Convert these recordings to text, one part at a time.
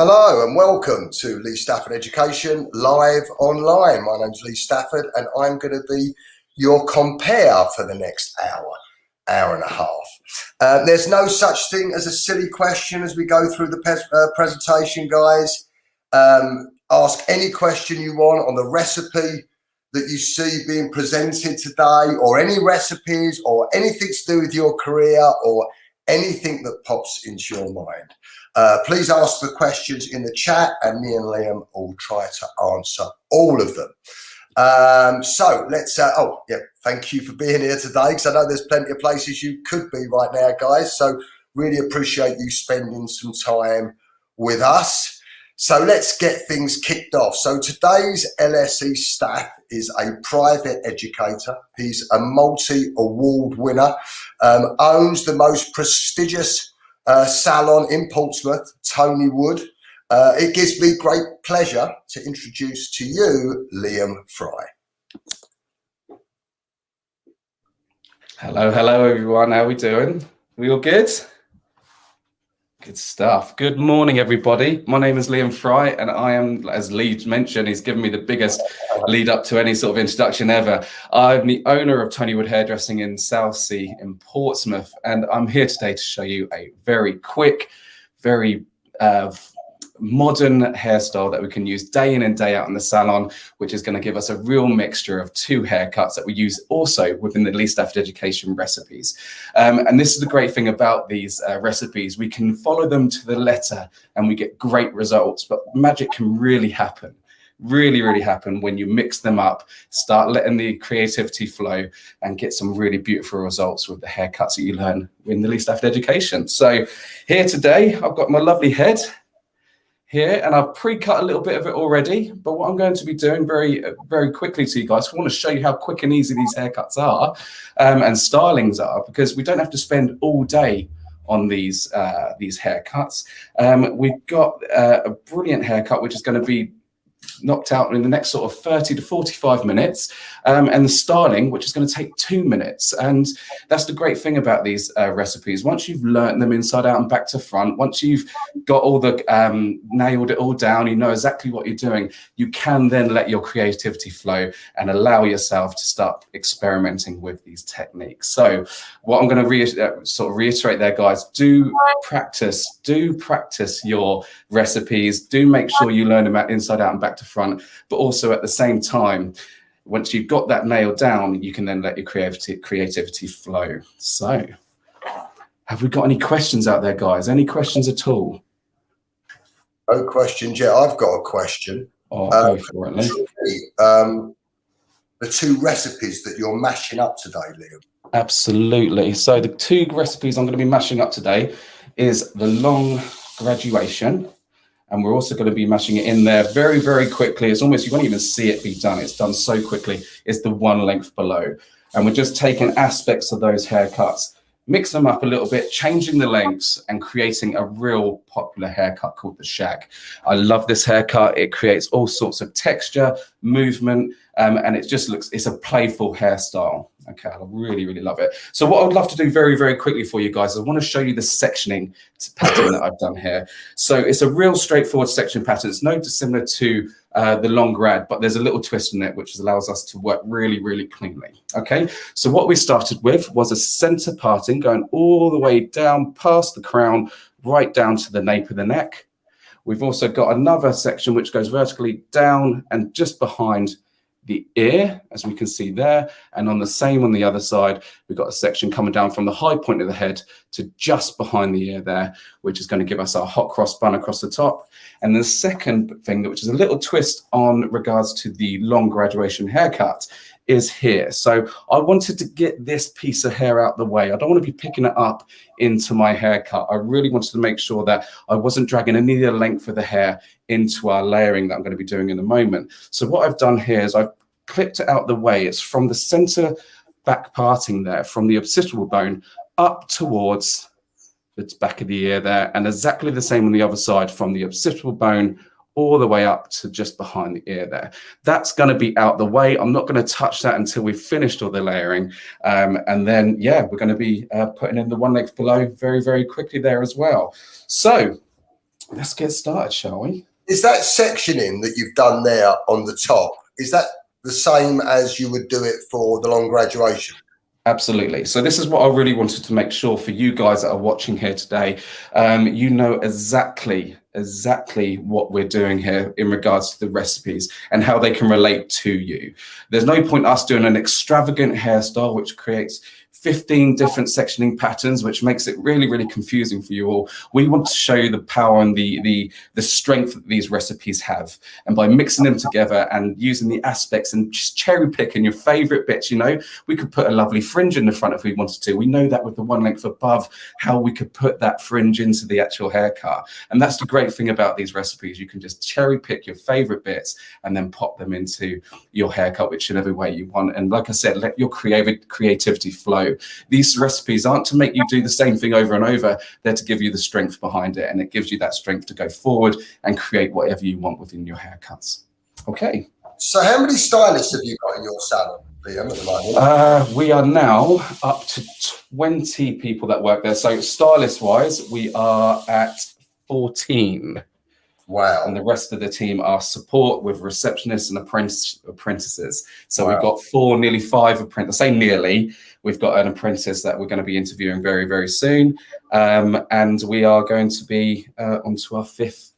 Hello and welcome to Lee Stafford Education live online. My name's Lee Stafford and I'm going to be your compere for the next hour and a half. There's no such thing as a silly question as we go through the presentation, guys. Ask any question you want on the recipe that you see being presented today, or any recipes or anything to do with your career or anything that pops into your mind. Please ask the questions in the chat and me and Liam will try to answer all of them. So let's, thank you for being here today, because I know there's plenty of places you could be right now, guys. So really appreciate you spending some time with us. So let's get things kicked off. So today's LSE staff is a private educator. He's a multi-award winner, owns the most prestigious salon in Portsmouth, Tony Wood. It gives me great pleasure to introduce to you Liam Fry. Hello everyone. How are we doing? We all good? Good stuff. Good morning, everybody. My name is Liam Fry, and I am, as Lee mentioned, he's given me the biggest lead up to any sort of introduction ever. I'm the owner of Tony Wood Hairdressing in Southsea in Portsmouth, and I'm here today to show you a very quick, very modern hairstyle that we can use day in and day out in the salon, which is going to give us a real mixture of two haircuts that we use also within the Lee Stafford Education recipes. And this is the great thing about these recipes. We can follow them to the letter and we get great results, but magic can really happen. Really happen when you mix them up, start letting the creativity flow and get some really beautiful results with the haircuts that you learn in the Lee Stafford Education. So here today, I've got my lovely head here, and I've pre-cut a little bit of it already, but what I'm going to be doing very quickly to you guys, I want to show you how quick and easy these haircuts are and stylings are, because we don't have to spend all day on these haircuts. We've got a brilliant haircut which is going to be knocked out in the next sort of 30 to 45 minutes, and the styling, which is going to take 2 minutes. And that's the great thing about these recipes. Once you've learnt them inside out and back to front, once you've got all the nailed it all down, you know exactly what you're doing, you can then let your creativity flow and allow yourself to start experimenting with these techniques. So what I'm going to sort of reiterate there, guys, do practice your recipes, do make sure you learn them inside out and back to front, but also at the same time, once you've got that nailed down, you can then let your creativity flow. So have we got any questions out there, guys? Any questions at all? No questions yet. I've got a question. Oh, go for it, Lee. The two recipes that you're mashing up today, Liam. Absolutely. So the two recipes I'm going to be mashing up today is the long graduation, and we're also going to be mashing it in there very quickly. It's almost, you won't even see it be done. It's done so quickly. It's the one length below. And we're just taking aspects of those haircuts, mix them up a little bit, changing the lengths and creating a real popular haircut called the Shag. I love this haircut. It creates all sorts of texture, movement, and it just looks, it's a playful hairstyle. Okay, I really love it. So what I would love to do very quickly for you guys, I want to show you the sectioning pattern that I've done here. So it's a real straightforward section pattern. It's no dissimilar to the long grad, but there's a little twist in it which allows us to work really cleanly. Okay, so what we started with was a center parting going all the way down past the crown, right down to the nape of the neck. We've also got another section which goes vertically down and just behind the ear, as we can see there, and on the other side, we've got a section coming down from the high point of the head to just behind the ear there, which is going to give us our hot cross bun across the top. And the second thing, which is a little twist on regards to the long graduation haircut, is here. So I wanted to get this piece of hair out the way. I don't want to be picking it up into my haircut. I really wanted to make sure that I wasn't dragging any of the length of the hair into our layering that I'm going to be doing in a moment. So what I've done here is I've clipped it out the way. It's from the center back parting there, from the occipital bone up towards the back of the ear there, and exactly the same on the other side, from the occipital bone all the way up to just behind the ear there. That's going to be out the way. I'm not going to touch that until we've finished all the layering. And then, yeah, we're going to be putting in the one length below very quickly there as well. So Let's get started, shall we? Is that sectioning that you've done there on the top, is that the same as you would do it for the long graduation? Absolutely. So this is what I really wanted to make sure for you guys that are watching here today. You know exactly what we're doing here in regards to the recipes and how they can relate to you. There's no point us doing an extravagant hairstyle which creates 15 different sectioning patterns, which makes it really, really confusing for you all. We want to show you the power and the strength that these recipes have. And by mixing them together and using the aspects and just cherry picking your favorite bits, you know, we could put a lovely fringe in the front if we wanted to. We know that with the one length above, how we could put that fringe into the actual haircut. And that's the great thing about these recipes. You can just cherry pick your favorite bits and then pop them into your haircut, whichever way you want. And like I said, let your creativity flow. These recipes aren't to make you do the same thing over and over. They're to give you the strength behind it, and it gives you that strength to go forward and create whatever you want within your haircuts. Okay. So how many stylists have you got in your salon, Liam, at the moment? We are now up to 20 people that work there. So stylist-wise, we are at 14. Wow. And the rest of the team are support with receptionists and apprentices. So wow. We've got nearly 5 apprentices. I say nearly. We've got an apprentice that we're going to be interviewing very, very soon. And we are going to be onto our 5th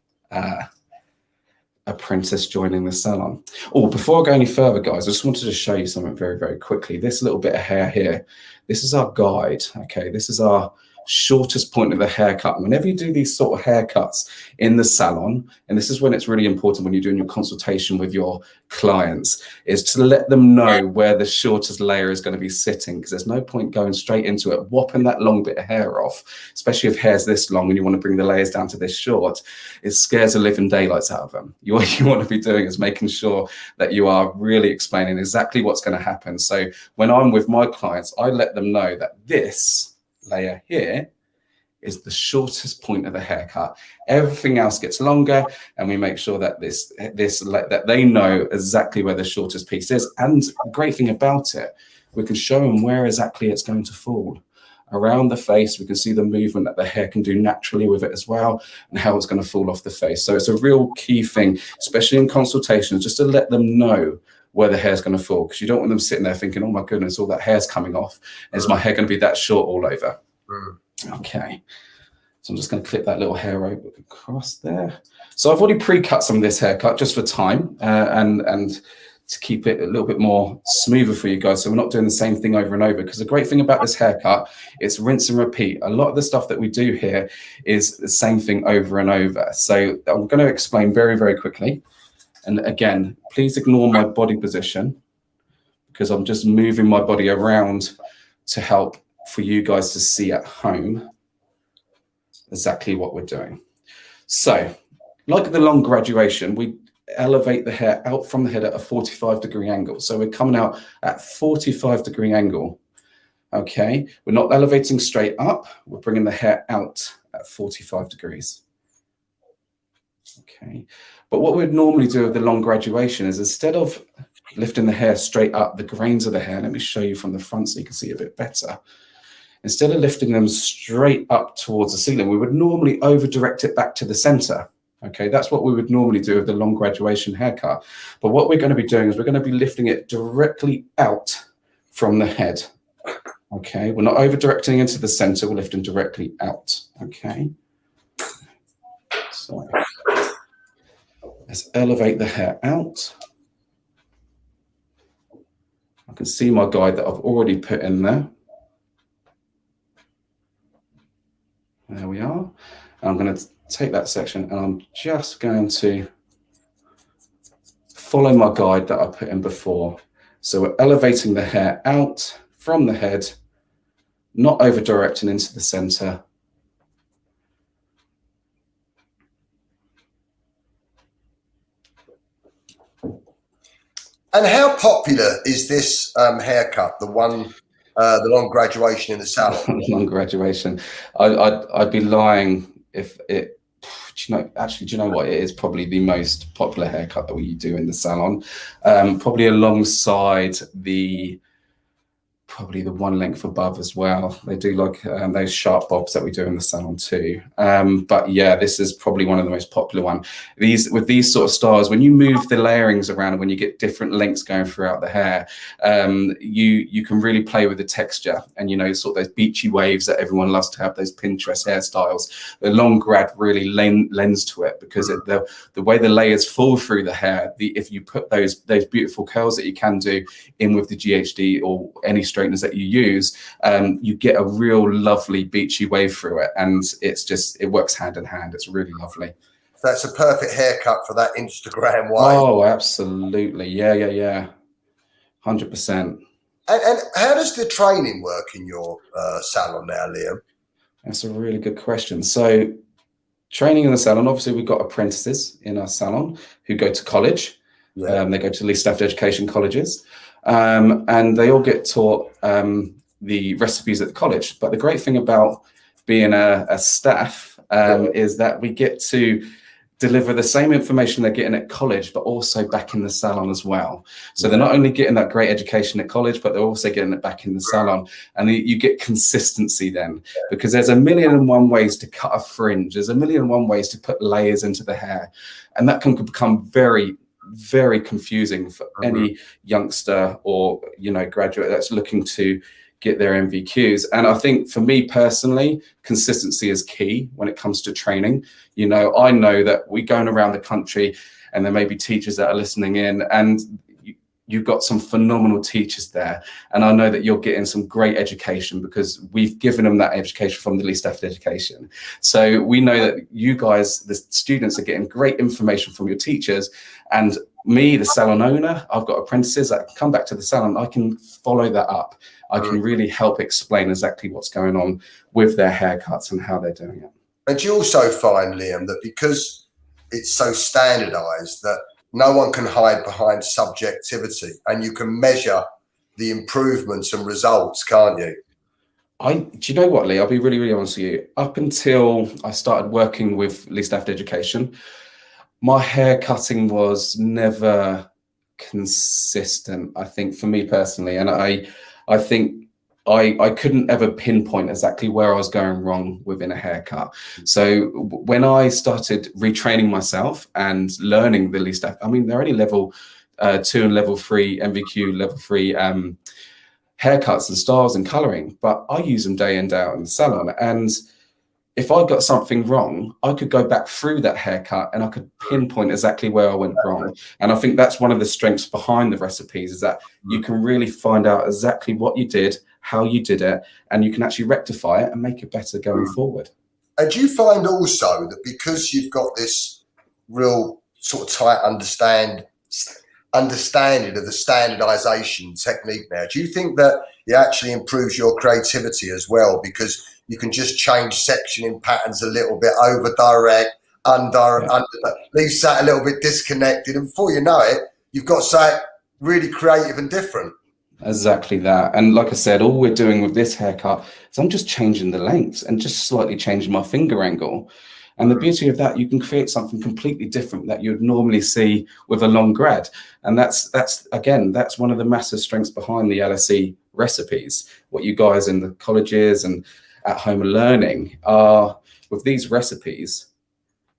apprentice joining the salon. Oh, before I go any further, guys, I just wanted to show you something very, very quickly. This little bit of hair here, this is our guide. Okay, this is our shortest point of the haircut. Whenever you do these sort of haircuts in the salon, and this is when it's really important when you're doing your consultation with your clients, is to let them know where the shortest layer is going to be sitting, because there's no point going straight into it, whopping that long bit of hair off, especially if hair's this long and you want to bring the layers down to this short. It scares the living daylights out of them. What you want to be doing is making sure that you are really explaining exactly what's going to happen. So when I'm with my clients, I let them know that this layer here is the shortest point of the haircut. Everything else gets longer, and we make sure that that they know exactly where the shortest piece is. And the great thing about it, we can show them where exactly it's going to fall. Around the face, we can see the movement that the hair can do naturally with it as well, and how it's going to fall off the face. So it's a real key thing, especially in consultations, just to let them know where the hair's going to fall, because you don't want them sitting there thinking, oh my goodness, all that hair's coming off. Is my hair going to be that short all over? Okay. So I'm just going to clip that little hair over across there. So I've already pre-cut some of this haircut just for time and to keep it a little bit more smoother for you guys. So we're not doing the same thing over and over, because the great thing about this haircut, it's rinse and repeat. A lot of the stuff that we do here is the same thing over and over. So I'm going to explain very, very quickly. And again, please ignore my body position, because I'm just moving my body around to help for you guys to see at home exactly what we're doing. So, like the long graduation, we elevate the hair out from the head at a 45-degree angle. So we're coming out at 45-degree angle. Okay, we're not elevating straight up. We're bringing the hair out at 45 degrees. Okay, but what we'd normally do with the long graduation is, instead of lifting the hair straight up, the grains of the hair, let me show you from the front so you can see a bit better. Instead of lifting them straight up towards the ceiling, we would normally over direct it back to the center. Okay, that's what we would normally do with the long graduation haircut. But what we're going to be doing is we're going to be lifting it directly out from the head. Okay, we're not over directing into the center, we're lifting directly out. Okay, so let's elevate the hair out. I can see my guide that I've already put in there. There we are. And I'm going to take that section and I'm just going to follow my guide that I put in before. So we're elevating the hair out from the head, not over directing into the center. And how popular is this haircut, the long graduation in the salon? Long graduation. I'd be lying if it. Do you know what? It is probably the most popular haircut that we do in the salon. Probably alongside the probably the one length above as well. They do like those sharp bobs that we do in the salon too. But yeah, this is probably one of the most popular one. With these sort of styles, when you move the layerings around, when you get different lengths going throughout the hair, you can really play with the texture, and you know, sort of those beachy waves that everyone loves to have, those Pinterest hairstyles. The long grad really lends to it, because the way the layers fall through the hair, if you put those beautiful curls that you can do in with the GHD or any straighteners that you use, you get a real lovely beachy wave through it, and it works hand in hand. It's really lovely. So that's a perfect haircut for that Instagram wave. Oh, absolutely. Yeah. 100%. And how does the training work in your salon now, Liam? That's a really good question. So training in the salon, obviously we've got apprentices in our salon who go to college. Yeah. They go to Lee Stafford Education colleges, and they all get taught the recipes at the college. But the great thing about being a staff is that we get to deliver the same information they're getting at college, but also back in the salon as well. So they're not only getting that great education at college, but they're also getting it back in the salon. And you get consistency then, because there's 1,000,001 ways to cut a fringe. There's 1,000,001 ways to put layers into the hair. And that can become very, very confusing for any youngster or, you know, graduate that's looking to get their MVQs. And I think for me personally, consistency is key when it comes to training. You know, I know that we're going around the country, and there may be teachers that are listening in, and you've got some phenomenal teachers there. And I know that you're getting some great education, because we've given them that education from the Lee Stafford Education. So we know that you guys, the students, are getting great information from your teachers. And me, the salon owner, I've got apprentices that come back to the salon. I can follow that up. I can really help explain exactly what's going on with their haircuts and how they're doing it. And you also find, Liam, that because it's so standardized, that no one can hide behind subjectivity, and you can measure the improvements and results, can't you? Do you know what, Lee? I'll be really, really honest with you. Up until I started working with Lee Stafford Education, my hair cutting was never consistent, I think, for me personally. And I think I couldn't ever pinpoint exactly where I was going wrong within a haircut. So when I started retraining myself and learning the Lee Stafford, I mean, they're only level 2 and level 3 MVQ, level 3 haircuts and styles and coloring, but I use them day in, day out in the salon. And if I got something wrong, I could go back through that haircut and I could pinpoint exactly where I went wrong. And I think that's one of the strengths behind the recipes, is that you can really find out exactly what you did, how you did it, and you can actually rectify it and make it better going forward. And do you find also that because you've got this real sort of tight understanding of the standardization technique now, do you think that it actually improves your creativity as well, because you can just change sectioning patterns a little bit, over direct, under, leave that a little bit disconnected, and before you know it, you've got something really creative and different? Exactly that. And like I said, all we're doing with this haircut is I'm just changing the lengths and just slightly changing my finger angle. And the beauty of that, you can create something completely different that you'd normally see with a long grad. And that's one of the massive strengths behind the LSE recipes. What you guys in the colleges and at home are learning are, with these recipes,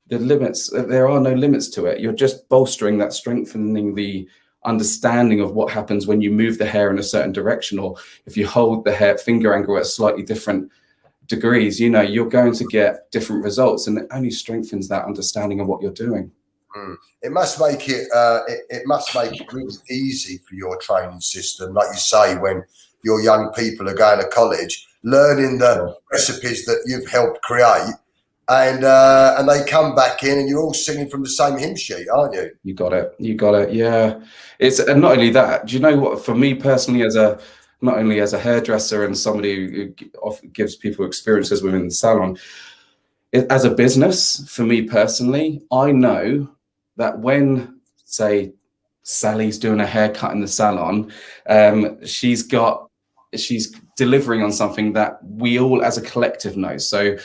there are no limits to it. You're just bolstering that, strengthening the understanding of what happens when you move the hair in a certain direction, or if you hold the hair finger angle at slightly different degrees, you know, you're going to get different results, and it only strengthens that understanding of what you're doing. It must make it really easy for your training system, like you say, when your young people are going to college, learning the recipes that you've helped create, and they come back in and you're all singing from the same hymn sheet, aren't you? You got it. Yeah. And not only that, do you know what, for me personally, not only as a hairdresser and somebody who gives people experiences within the salon, as a business, for me personally, I know that when, say, Sally's doing a haircut in the salon, she's delivering on something that we all as a collective know. So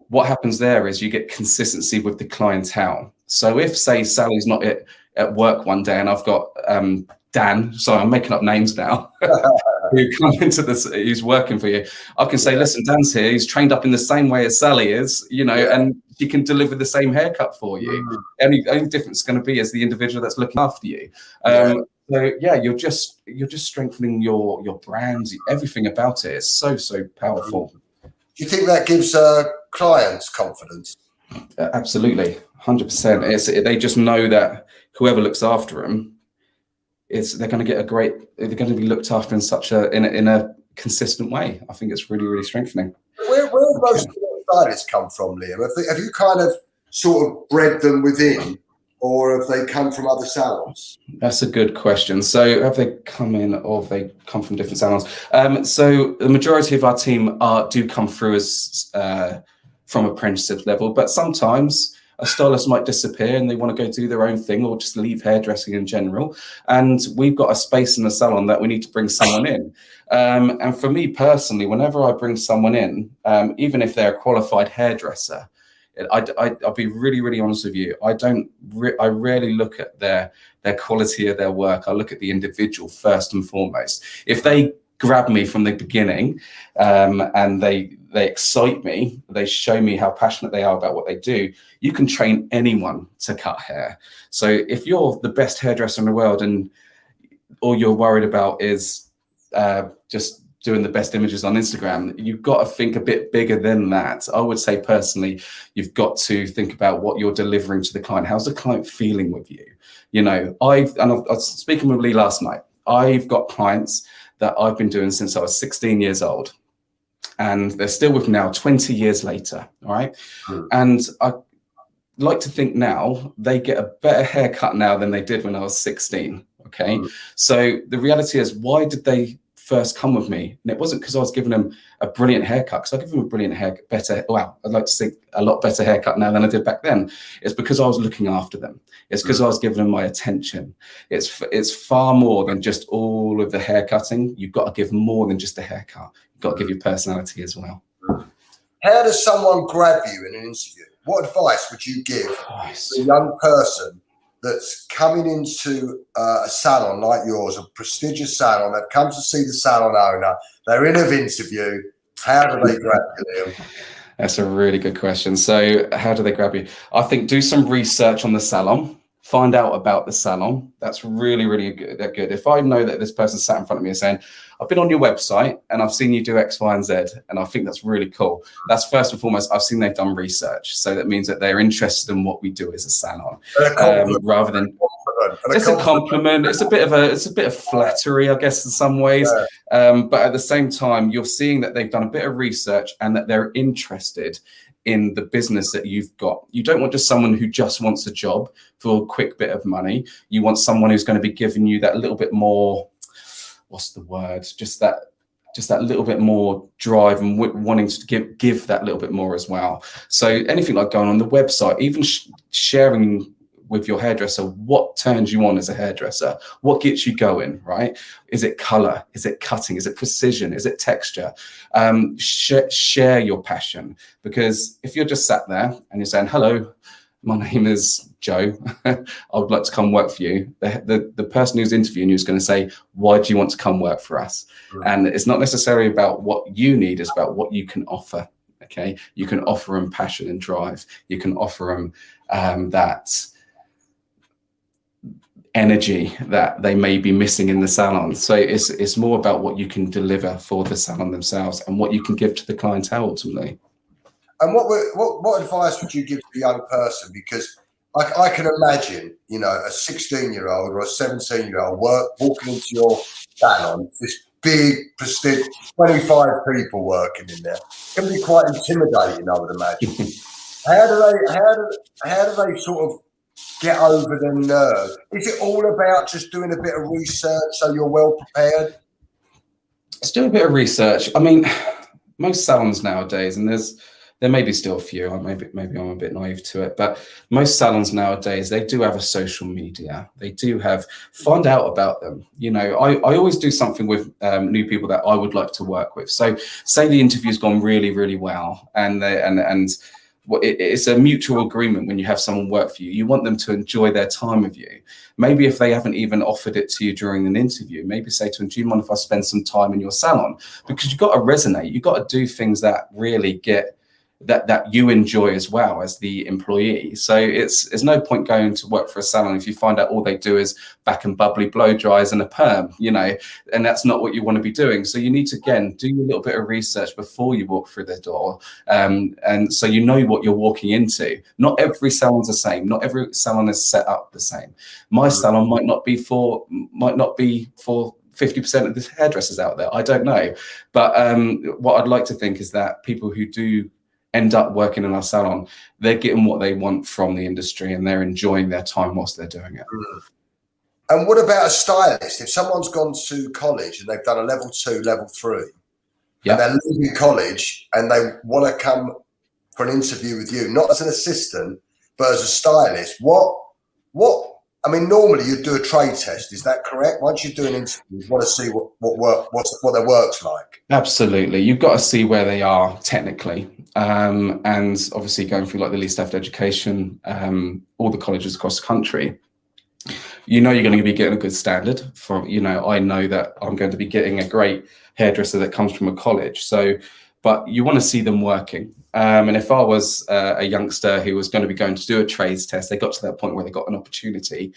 what happens there is you get consistency with the clientele. So if, say, Sally's not at work one day and I've got Dan, sorry, I'm making up names now. who come into this, who's working for you, I can say, listen, Dan's here. He's trained up in the same way as Sally is, and he can deliver the same haircut for you. Only difference is going to be as the individual that's looking after you. So yeah, you're just strengthening your brand. Everything about it is so powerful. Do you think that gives clients confidence? Absolutely, 100%. They just know that whoever looks after them, they're going to be looked after in such in a consistent way. I think it's really strengthening. Where do most stylists come from, Liam? Have you kind of sort of bred them within, or have they come from other salons? That's a good question. So have they come in, or have they come from different salons? So the majority of our team do come through as from apprenticeship level, but sometimes a stylist might disappear and they want to go do their own thing, or just leave hairdressing in general. And we've got a space in the salon that we need to bring someone in. And for me personally, whenever I bring someone in, even if they're a qualified hairdresser, I'll be really honest with you. I rarely look at their quality of their work. I look at the individual first and foremost. If they grab me from the beginning, and they excite me, they show me how passionate they are about what they do, you can train anyone to cut hair. So if you're the best hairdresser in the world and all you're worried about is just doing the best images on Instagram, you've got to think a bit bigger than that. I would say personally, you've got to think about what you're delivering to the client. How's the client feeling with you? I was speaking with Lee last night. I've got clients that I've been doing since I was 16 years old, and they're still with me now 20 years later. All right. And I like to think now they get a better haircut now than they did when I was 16. Okay. So the reality is, why did they first come with me? And it wasn't because I was giving them a brilliant haircut, because I give them a brilliant I'd like to think a lot better haircut now than I did back then. It's because I was looking after them. It's because I was giving them my attention. It's far more than just all of the hair cutting. You've got to give more than just a haircut. You've got to give your personality as well. How does someone grab you in an interview? What advice would you give to a young person that's coming into a salon like yours, a prestigious salon? They've come to see the salon owner. They're in an interview. How do they grab you, Liam? That's a really good question. So how do they grab you? I think do some research on the salon. Find out about the salon. That's really good. If I know that this person sat in front of me and saying, I've been on your website and I've seen you do X, Y, and Z, and I think that's really cool. That's first and foremost, I've seen they've done research. So that means that they're interested in what we do as a salon, rather than it's a compliment. It's a bit of flattery, I guess, in some ways. But at the same time, you're seeing that they've done a bit of research and that they're interested in the business that you've got. You don't want just someone who just wants a job for a quick bit of money. You want someone who's going to be giving you that little bit more, what's the word? Just that little bit more drive and wanting to give that little bit more as well. So anything like going on the website, even sharing with your hairdresser what turns you on as a hairdresser, what gets you going, right? Is it color? Is it cutting? Is it precision? Is it texture? Share your passion, because if you're just sat there and you're saying, hello, my name is Joe, I would like to come work for you, the person who's interviewing you is going to say, why do you want to come work for us? And it's not necessarily about what you need, it's about what you can offer. Okay, you can offer them passion and drive. You can offer them that energy that they may be missing in the salon. So it's more about what you can deliver for the salon themselves and what you can give to the clientele ultimately. And what advice would you give to a young person? Because I can imagine, a 16-year-old or a 17-year-old walking into your salon, this big, prestigious, 25 people working in there. It can be quite intimidating, I would imagine. How do they sort of get over the nerve? Is it all about just doing a bit of research so you're well prepared? Let's do a bit of research. I mean, most salons nowadays, and there may be still a few, maybe I'm a bit naive to it, but most salons nowadays, they do have a social media. They do find out about them. I always do something with new people that I would like to work with. So say the interview's gone really, really well, and it's a mutual agreement when you have someone work for you. You want them to enjoy their time with you. Maybe if they haven't even offered it to you during an interview, maybe say to them, do you mind if I spend some time in your salon? Because you've got to resonate. You've got to do things that really get that you enjoy as well as the employee. So there's no point going to work for a salon if you find out all they do is back and bubbly blow dries and a perm, and that's not what you want to be doing. So you need to, again, do a little bit of research before you walk through the door, and so you know what you're walking into. Not every salon's the same. Not every salon is set up the same. My salon might not be for 50% of the hairdressers out there. I don't know, but what I'd like to think is that people who do end up working in our salon, they're getting what they want from the industry and they're enjoying their time whilst they're doing it. And what about a stylist? If someone's gone to college and they've done a level 2, level 3, and they're leaving college and they want to come for an interview with you, not as an assistant, but as a stylist, normally you'd do a trade test. Is that correct? Once you do an interview, you want to see what their work's like. Absolutely. You've got to see where they are technically. And obviously going through like the Lee Stafford Education, all the colleges across the country, you're going to be getting a good standard from, I know that I'm going to be getting a great hairdresser that comes from a college. So, but you want to see them working. And if I was a youngster who was going to be going to do a trades test, they got to that point where they got an opportunity,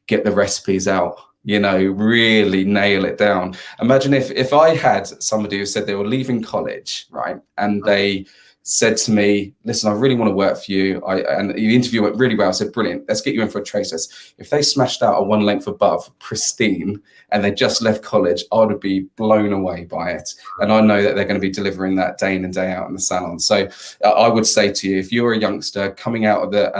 get the recipes out, really nail it down. Imagine if I had somebody who said they were leaving college, right? And they said to me, listen, I really want to work for you. And the interview went really well. I said, brilliant, let's get you in for a trade test. If they smashed out a one length above, pristine, and they just left college, I would be blown away by it. And I know that they're going to be delivering that day in and day out in the salon. So I would say to you, if you're a youngster coming out of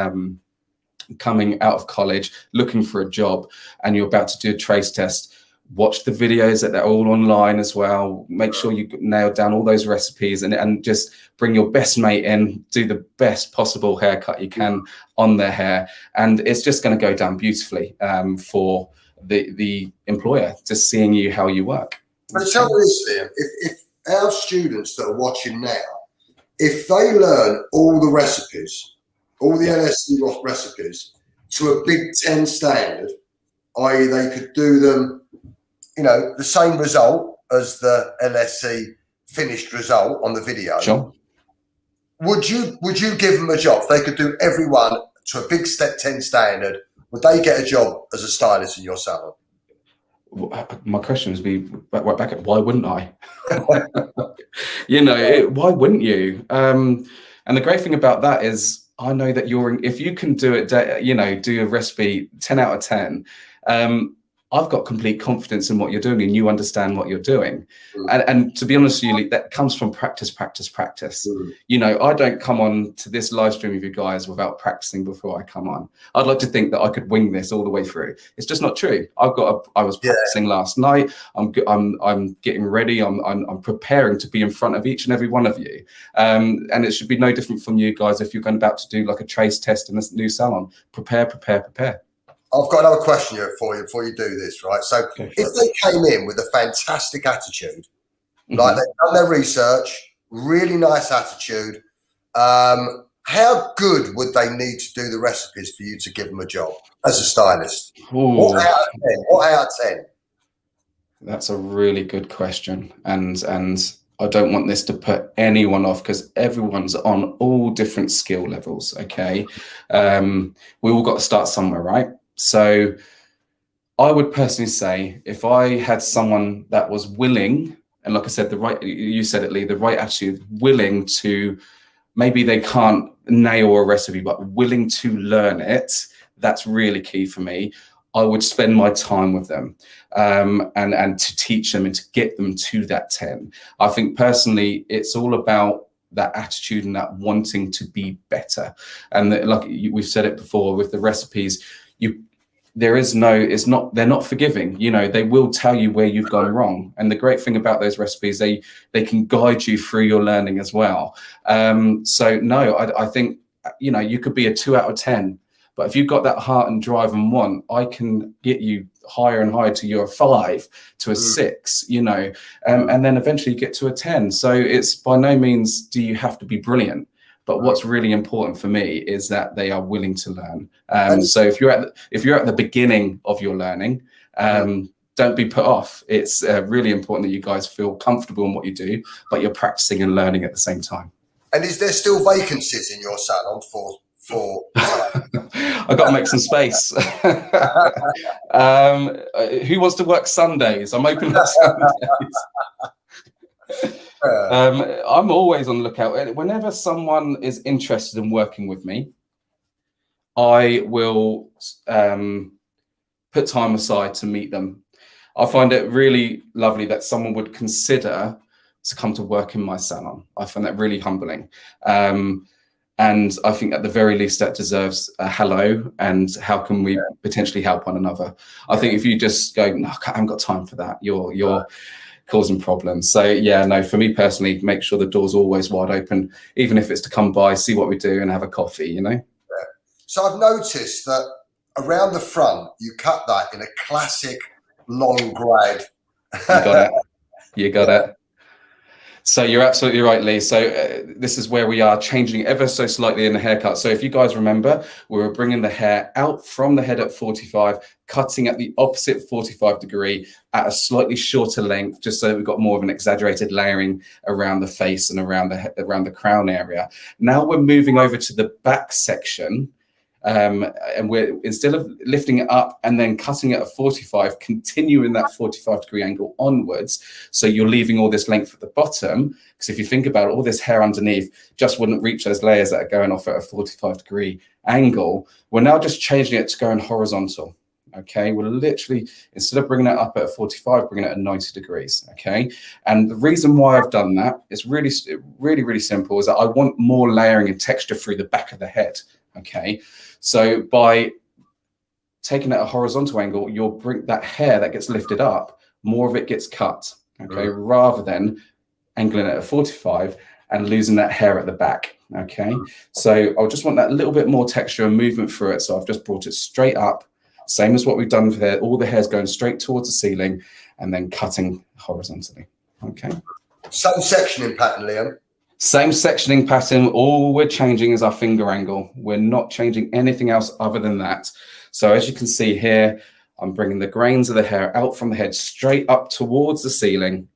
college, looking for a job, and you're about to do a trade test, watch the videos that they're all online as well. Make sure you nail down all those recipes and just bring your best mate in, do the best possible haircut you can on their hair. And it's just going to go down beautifully for the employer, just seeing you how you work. But tell me this, Liam, if our students that are watching now, if they learn all the recipes, all the LSE recipes to a Big Ten standard, i.e. they could do them, the same result as the LSE finished result on the video. Sure. Would you give them a job? If they could do everyone to a Big Ten standard, would they get a job as a stylist in your salon? My question would be back at why wouldn't I? Why wouldn't you? And the great thing about that is I know that if you can do it, do a recipe 10 out of 10, I've got complete confidence in what you're doing and you understand what you're doing. And to be honest with you, that comes from practice. I don't come on to this live stream with you guys without practicing before I come on. I'd like to think that I could wing this all the way through. It's just not true. I was practicing last night. I'm getting ready. I'm preparing to be in front of each and every one of you. And it should be no different from you guys if you're about to do like a trace test in a new salon. Prepare. I've got another question here for you before you do this, right? So if they came in with a fantastic attitude, like they've done their research, really nice attitude, how good would they need to do the recipes for you to give them a job as a stylist? What out of 10? What out of 10? That's a really good question. And I don't want this to put anyone off because everyone's on all different skill levels, okay? We all got to start somewhere, right? So I would personally say if I had someone that was willing, and like I said, you said it, Lee, the right attitude, willing to, maybe they can't nail a recipe, but willing to learn it, that's really key for me. I would spend my time with them and to teach them and to get them to that 10. I think personally, it's all about that attitude and that wanting to be better. And we've said it before with the recipes, they're not forgiving. They will tell you where you've gone wrong. And the great thing about those recipes, they can guide you through your learning as well. So no, I think, you could be a 2 out of 10, but if you've got that heart and drive and want, I can get you higher and higher to your 5, to a 6, and then eventually you get to a 10. So it's by no means do you have to be brilliant, But what's really important for me is that they are willing to learn. And So if you're at the beginning of your learning, don't be put off. It's really important that you guys feel comfortable in what you do, but you're practicing and learning at the same time. And is there still vacancies in your salon for? I've got to make some space. Who wants to work Sundays? I'm open on Sundays. I'm always on the lookout. Whenever someone is interested in working with me, I will put time aside to meet them. I find it really lovely that someone would consider to come to work in my salon. I find that really humbling. And I think at the very least that deserves a hello and how can we potentially help one another. I think if you just go, no, I haven't got time for that, you're causing problems. So yeah, no, for me personally, make sure the door's always wide open, even if it's to come by, see what we do and have a coffee, you know? Yeah. So I've noticed that around the front, you cut that in a classic long grade. You got it. You got it. So you're absolutely right, Lee. So this is where we are changing ever so slightly in the haircut. So if you guys remember, we were bringing the hair out from the head at 45, cutting at the opposite 45 degree at a slightly shorter length, just so we've got more of an exaggerated layering around the face and around the crown area. Now we're moving over to the back section. And we're, instead of lifting it up and then cutting it at 45, continuing that 45 degree angle onwards. So you're leaving all this length at the bottom, because if you think about it, all this hair underneath just wouldn't reach those layers that are going off at a 45 degree angle. We're now just changing it to going horizontal. Okay, we're literally, instead of bringing it up at 45, bringing it at 90 degrees. Okay, and the reason why I've done that is really simple, is that I want more layering and texture through the back of the head. Okay, so by taking it at a horizontal angle, you'll bring that hair that gets lifted up, more of it gets cut, okay, rather than angling it at 45 and losing that hair at the back, okay? So I just want that little bit more texture and movement through it, so I've just brought it straight up, same as what we've done there, all the hair's going straight towards the ceiling and then cutting horizontally, okay? Same sectioning pattern, Liam. Same sectioning pattern. All we're changing is our finger angle. We're not changing anything else other than that. So as you can see here, I'm bringing the grains of the hair out from the head straight up towards the ceiling.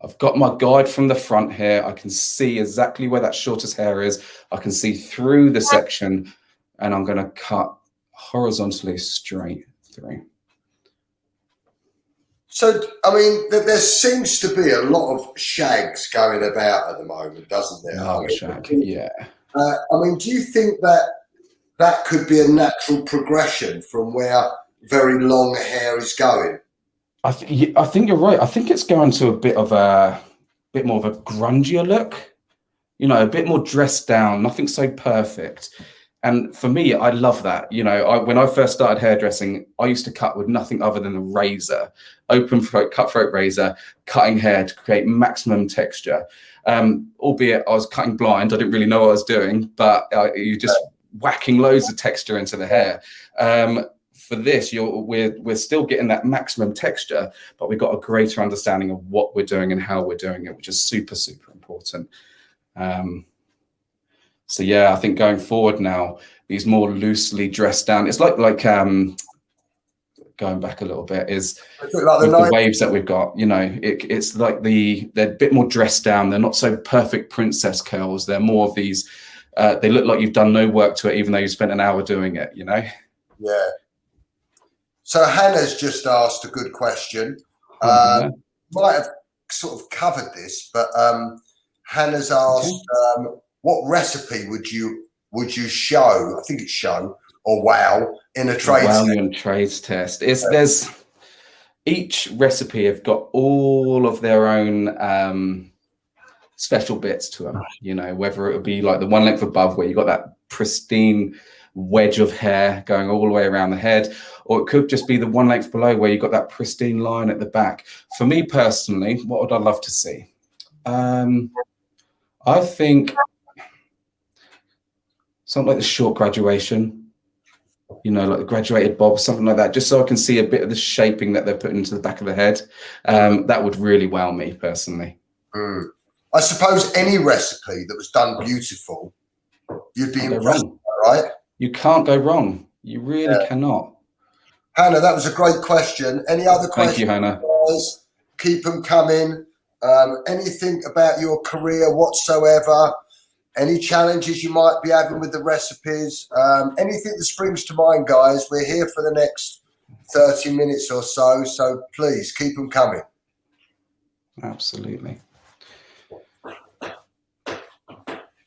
I've got my guide from the front here. I can see exactly where that shortest hair is. I can see through the section, and I'm going to cut horizontally straight through. So, I mean, there seems to be a lot of shags going about at the moment, doesn't there? Oh, shag, yeah. I mean, do you think that could be a natural progression from where very long hair is going? I think you're right. I think it's going to a bit more of a grungier look, you know, a bit more dressed down, nothing so perfect. And for me, I love that. You know, when I first started hairdressing, I used to cut with nothing other than a razor, open throat, cutthroat razor, cutting hair to create maximum texture. Albeit I was cutting blind, I didn't really know what I was doing, but you just whacking loads of texture into the hair. For this, we're still getting that maximum texture, but we've got a greater understanding of what we're doing and how we're doing it, which is super, super important. So yeah, I think going forward now, these more loosely dressed down, it's like going back a little bit, is like the waves that we've got, you know, it's like they're a bit more dressed down. They're not so perfect princess curls. They're more of these, they look like you've done no work to it, even though you spent an hour doing it, you know? Yeah. So Hannah's just asked a good question. Might have sort of covered this, but Hannah's asked, what recipe would you show? I think it's show or wow in a trades test. Wow in trades test. There's each recipe have got all of their own special bits to them. You know, whether it would be like the one length above where you got that pristine wedge of hair going all the way around the head, or it could just be the one length below where you got that pristine line at the back. For me personally, what would I love to see? I think something like the short graduation, you know, like the graduated bob, something like that, just so I can see a bit of the shaping that they're putting into the back of the head. That would really wow me personally. I suppose any recipe that was done beautiful, you'd be impressed, right? You can't go wrong. You really cannot. Hannah, that was a great question. Any other questions? Thank you, Hannah. Guys? Keep them coming. Anything about your career whatsoever? Any challenges you might be having with the recipes? Anything that springs to mind, guys? We're here for the next 30 minutes or so. So please keep them coming. Absolutely.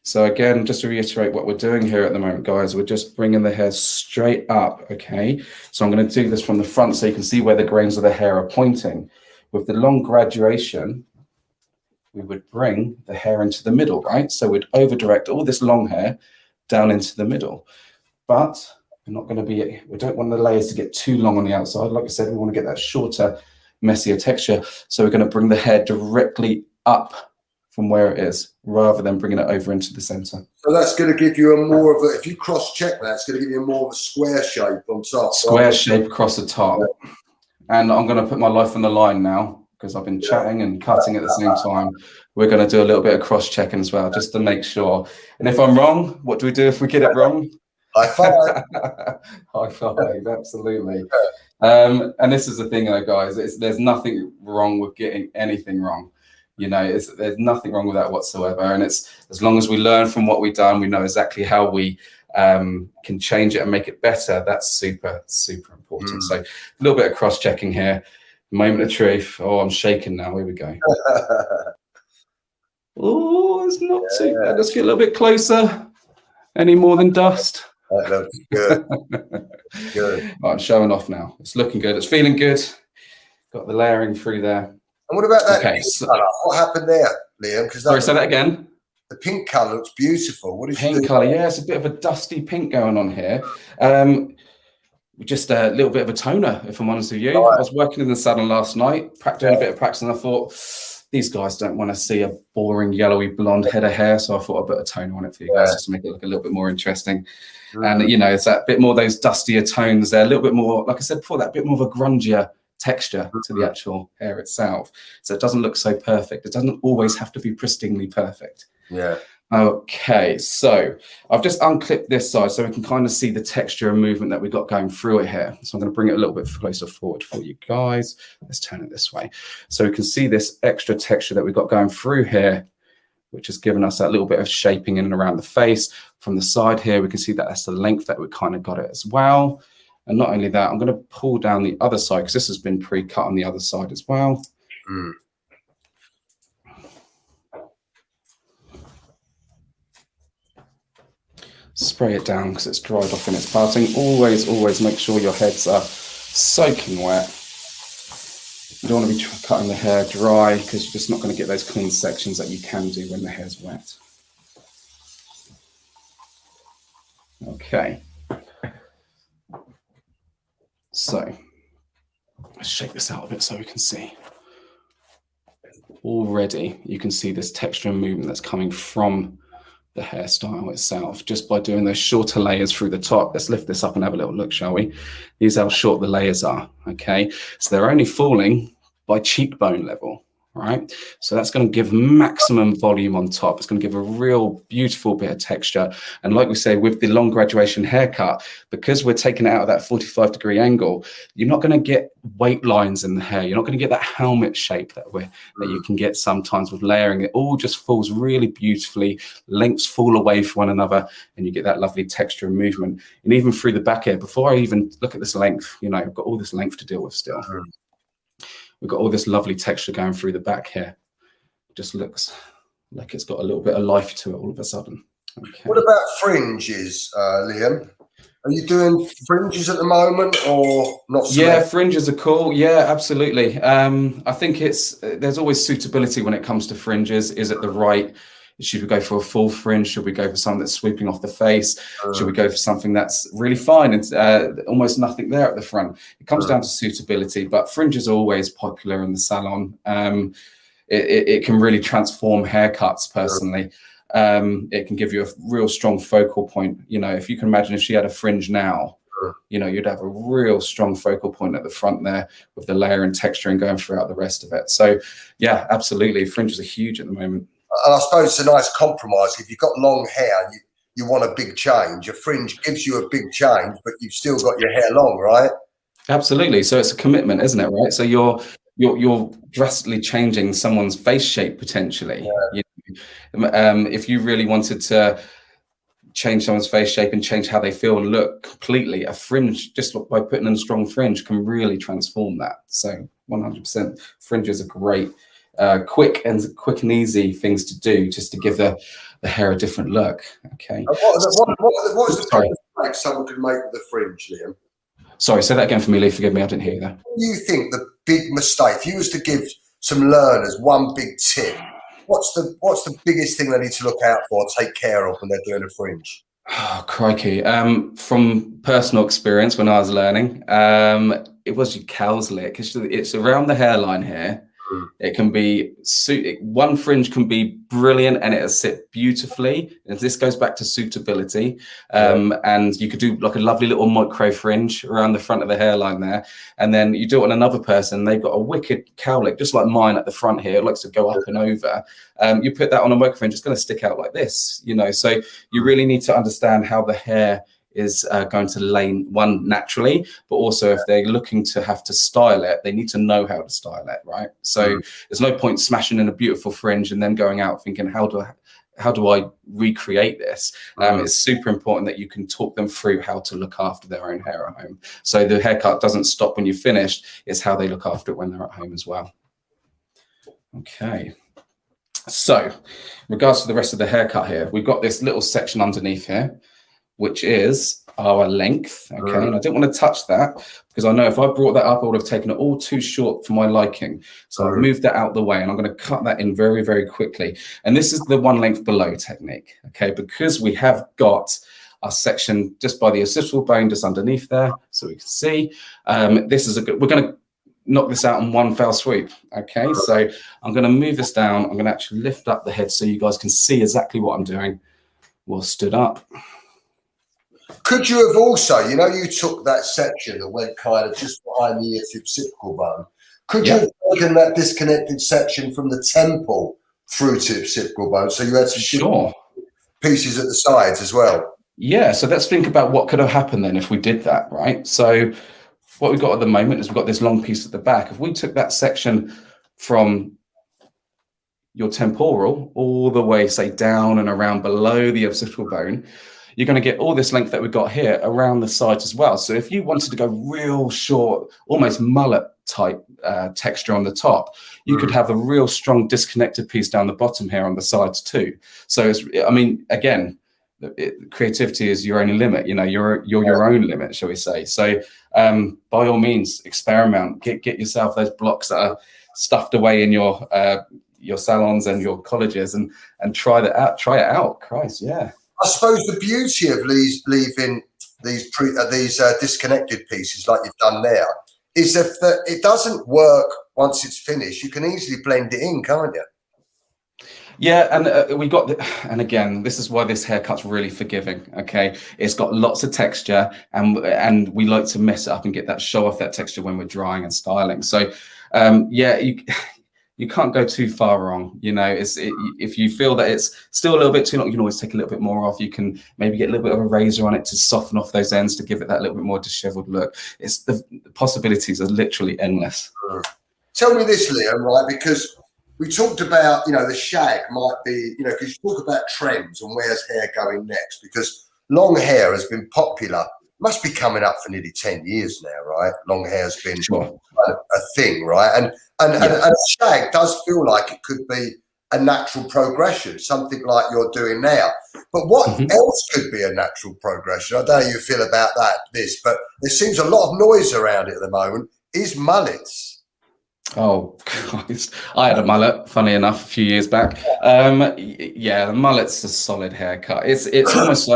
So again, just to reiterate what we're doing here at the moment, guys, we're just bringing the hair straight up, okay? So I'm going to do this from the front so you can see where the grains of the hair are pointing. With the long graduation, we would bring the hair into the middle, right? So we'd over-direct all this long hair down into the middle. But we're not going to be, we don't want the layers to get too long on the outside. Like I said, we want to get that shorter, messier texture. So we're going to bring the hair directly up from where it is, rather than bringing it over into the center. So that's going to give you a more of a, if you cross-check that, it's going to give you more of a square shape on top. Square shape across the top. Yeah. And I'm going to put my life on the line now, because I've been chatting and cutting at the same time. We're going to do a little bit of cross-checking as well, just to make sure. And if I'm wrong, what do we do if we get it wrong? High five. High five, absolutely. And this is the thing, though, guys. There's nothing wrong with getting anything wrong. You know, there's nothing wrong with that whatsoever. And it's as long as we learn from what we've done, we know exactly how we can change it and make it better. That's super, super important. So a little bit of cross-checking here. Moment of truth. Oh, I'm shaking now. Here we go. Oh, it's not too bad. Let's get a little bit closer. Any more than dust? That looks good. Good. Right, I'm showing off now. It's looking good. It's feeling good. Got the layering through there. And what about that pink colour? What happened there, Liam? Sorry, say that again. The pink colour looks beautiful. What is pink colour? Yeah, it's a bit of a dusty pink going on here. Just a little bit of a toner, if I'm honest with you. Right. I was working in the salon last night, doing a bit of practice, and I thought, these guys don't want to see a boring yellowy blonde head of hair, so I thought I'd put a toner on it for you guys, just to make it look a little bit more interesting. And, you know, it's that bit more those dustier tones there, a little bit more, like I said before, that bit more of a grungier texture to the actual hair itself. So it doesn't look so perfect. It doesn't always have to be pristinely perfect. Yeah. Okay, so I've just unclipped this side so we can kind of see the texture and movement that we've got going through it here. So I'm going to bring it a little bit closer forward for you guys. Let's turn it this way. So we can see this extra texture that we've got going through here, which has given us that little bit of shaping in and around the face. From the side here, we can see that that's the length that we kind of got it as well. And not only that, I'm going to pull down the other side because this has been pre-cut on the other side as well. Spray it down because it's dried off and it's parting. Always make sure your heads are soaking wet. You don't want to be cutting the hair dry because you're just not going to get those clean sections that you can do when the hair's wet. Okay. So let's shake this out a bit so we can see. Already you can see this texture and movement that's coming from the hairstyle itself just by doing those shorter layers through the top. Let's lift this up and have a little look, shall we? Here's how short the layers are, okay? So they're only falling by cheekbone level, right? So that's going to give maximum volume on top. It's going to give a real beautiful bit of texture. And like we say, with the long graduation haircut, because we're taking it out of that 45-degree angle, you're not going to get weight lines in the hair. You're not going to get that helmet shape that you can get sometimes with layering. It all just falls really beautifully. Lengths fall away from one another, and you get that lovely texture and movement. And even through the back here, before I even look at this length, you know, I've got all this length to deal with still. We've got all this lovely texture going through the back here. It just looks like it's got a little bit of life to it all of a sudden. Okay. What about fringes, Liam? Are you doing fringes at the moment or not? Yeah, fringes are cool. Yeah, absolutely. I think there's always suitability when it comes to fringes. Is it the right? Should we go for a full fringe? Should we go for something that's sweeping off the face? Should we go for something that's really fine and almost nothing there at the front? It comes down to suitability, but fringes are always popular in the salon. It can really transform haircuts personally. It can give you a real strong focal point. You know, if you can imagine if she had a fringe now, you know, you'd have a real strong focal point at the front there with the layer and texture and going throughout the rest of it. So yeah, absolutely. Fringes are huge at the moment. And I suppose it's a nice compromise. If you've got long hair and you want a big change, a fringe gives you a big change, but you've still got your hair long, right? Absolutely. So it's a commitment, isn't it? Right. So you're drastically changing someone's face shape potentially. Yeah. If you really wanted to change someone's face shape and change how they feel and look completely, a fringe, just by putting in a strong fringe, can really transform that. So 100% fringes are great, quick and easy things to do, just to give the hair a different look. Okay. What is the biggest mistake someone could make with the fringe, Liam? Sorry, say that again for me, Lee. Forgive me, I didn't hear you there. What do you think the big mistake, if you was to give some learners one big tip, what's the biggest thing they need to look out for, take care of when they're doing a fringe? Oh, crikey. From personal experience, when I was learning, it was your cow's lick. It's around the hairline here. It can be, one fringe can be brilliant and it'll sit beautifully. And this goes back to suitability. And you could do like a lovely little micro fringe around the front of the hairline there. And then you do it on another person, they've got a wicked cowlick, just like mine at the front here. It likes to go up and over. You put that on a micro fringe, it's going to stick out like this, you know. So you really need to understand how the hair is going to lay one naturally, but also if they're looking to have to style it, they need to know how to style it, right? So there's no point smashing in a beautiful fringe and then going out thinking, how do I recreate this? It's super important that you can talk them through how to look after their own hair at home. So the haircut doesn't stop when you're finished, it's how they look after it when they're at home as well. Okay. So in regards to the rest of the haircut here, we've got this little section underneath here, which is our length, okay? And I didn't want to touch that because I know if I brought that up, I would have taken it all too short for my liking. So I've moved that out the way and I'm going to cut that in very, very quickly. And this is the one length below technique, okay? Because we have got our section just by the occipital bone just underneath there, so we can see. This is we're going to knock this out in one fell swoop, okay? So I'm going to move this down. I'm going to actually lift up the head so you guys can see exactly what I'm doing. We'll stood up. Could you have also, you know, you took that section that went kind of just behind the occipital bone. Could you have taken that disconnected section from the temple through to the occipital bone? So you had some pieces at the sides as well. Yeah, so let's think about what could have happened then if we did that, right? So what we've got at the moment is we've got this long piece at the back. If we took that section from your temporal all the way, say, down and around below the occipital bone, you're going to get all this length that we've got here around the sides as well. So if you wanted to go real short, almost mullet type texture on the top, you could have a real strong disconnected piece down the bottom here on the sides too. So it's, I mean, again, creativity is your only limit. You know, you're your own limit, shall we say? So by all means, experiment. Get yourself those blocks that are stuffed away in your salons and your colleges, and try that out. Try it out. Christ, yeah. I suppose the beauty of leaving these disconnected pieces like you've done there is that it doesn't work once it's finished. You can easily blend it in, can't you? Yeah, and we got and again, this is why this haircut's really forgiving. Okay, it's got lots of texture, and we like to mess it up and get that show off that texture when we're drying and styling. So yeah, you can't go too far wrong. You know, if you feel that it's still a little bit too long, you can always take a little bit more off. You can maybe get a little bit of a razor on it to soften off those ends to give it that little bit more disheveled look. It's the possibilities are literally endless. Tell me this, Liam, right? Because we talked about, you know, the shag might be, you know, because you talk about trends and where's hair going next, because long hair has been popular. Must be coming up for nearly 10 years now, right? Long hair's been a thing, right? And shag does feel like it could be a natural progression, something like you're doing now. But what else could be a natural progression? I don't know how you feel about this, but there seems a lot of noise around it at the moment, is mullets. Oh, Christ. I had a mullet, funny enough, a few years back. Yeah, the mullet's a solid haircut. It's almost...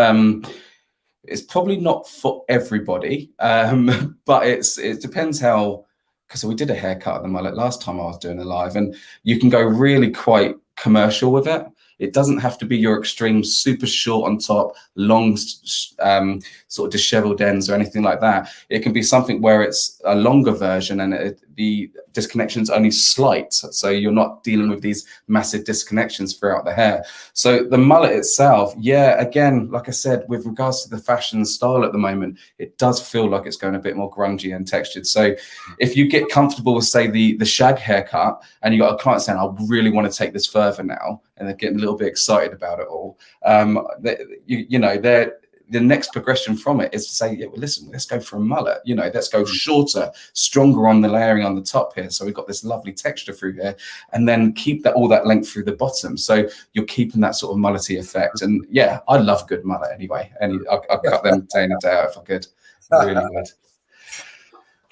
it's probably not for everybody, but it depends how, because we did a haircut at the mullet last time I was doing a live, and you can go really quite commercial with it. It doesn't have to be your extreme super short on top, long sort of disheveled ends or anything like that. It can be something where it's a longer version and the disconnection's only slight, so you're not dealing with these massive disconnections throughout the hair. So the mullet itself, yeah, again, like I said, with regards to the fashion style at the moment, it does feel like it's going a bit more grungy and textured. So if you get comfortable with, say, the shag haircut, and you got a client saying, I really want to take this further now, and they're getting a little bit excited about it all, the next progression from it is to say, yeah, well, listen, let's go for a mullet. Let's go shorter, stronger on the layering on the top here. So we've got this lovely texture through here, and then keep all that length through the bottom. So you're keeping that sort of mullety effect. And yeah, I love good mullet anyway. And I'll cut them day in and day out if I could. Really good.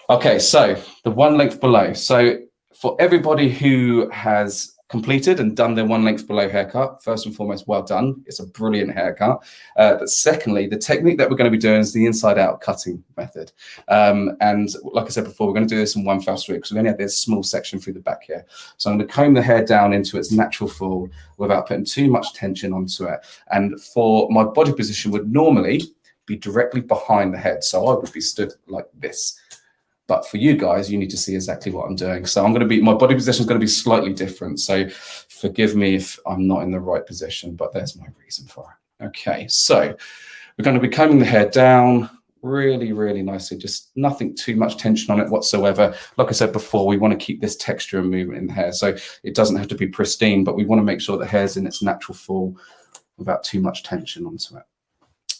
Okay, so the one length below. So for everybody who has completed and done their one length below haircut, first and foremost, well done. It's a brilliant haircut. But secondly, the technique that we're going to be doing is the inside out cutting method. And like I said before, we're going to do this in one fell swoop because we only have this small section through the back here. So I'm going to comb the hair down into its natural fall without putting too much tension onto it. And for my body position would normally be directly behind the head. So I would be stood like this. But for you guys, you need to see exactly what I'm doing. So my body position is going to be slightly different. So forgive me if I'm not in the right position, but there's my reason for it. Okay, so we're going to be combing the hair down really, really nicely. Just nothing too much tension on it whatsoever. Like I said before, we want to keep this texture and movement in the hair. So it doesn't have to be pristine, but we want to make sure the hair's in its natural fall without too much tension onto it.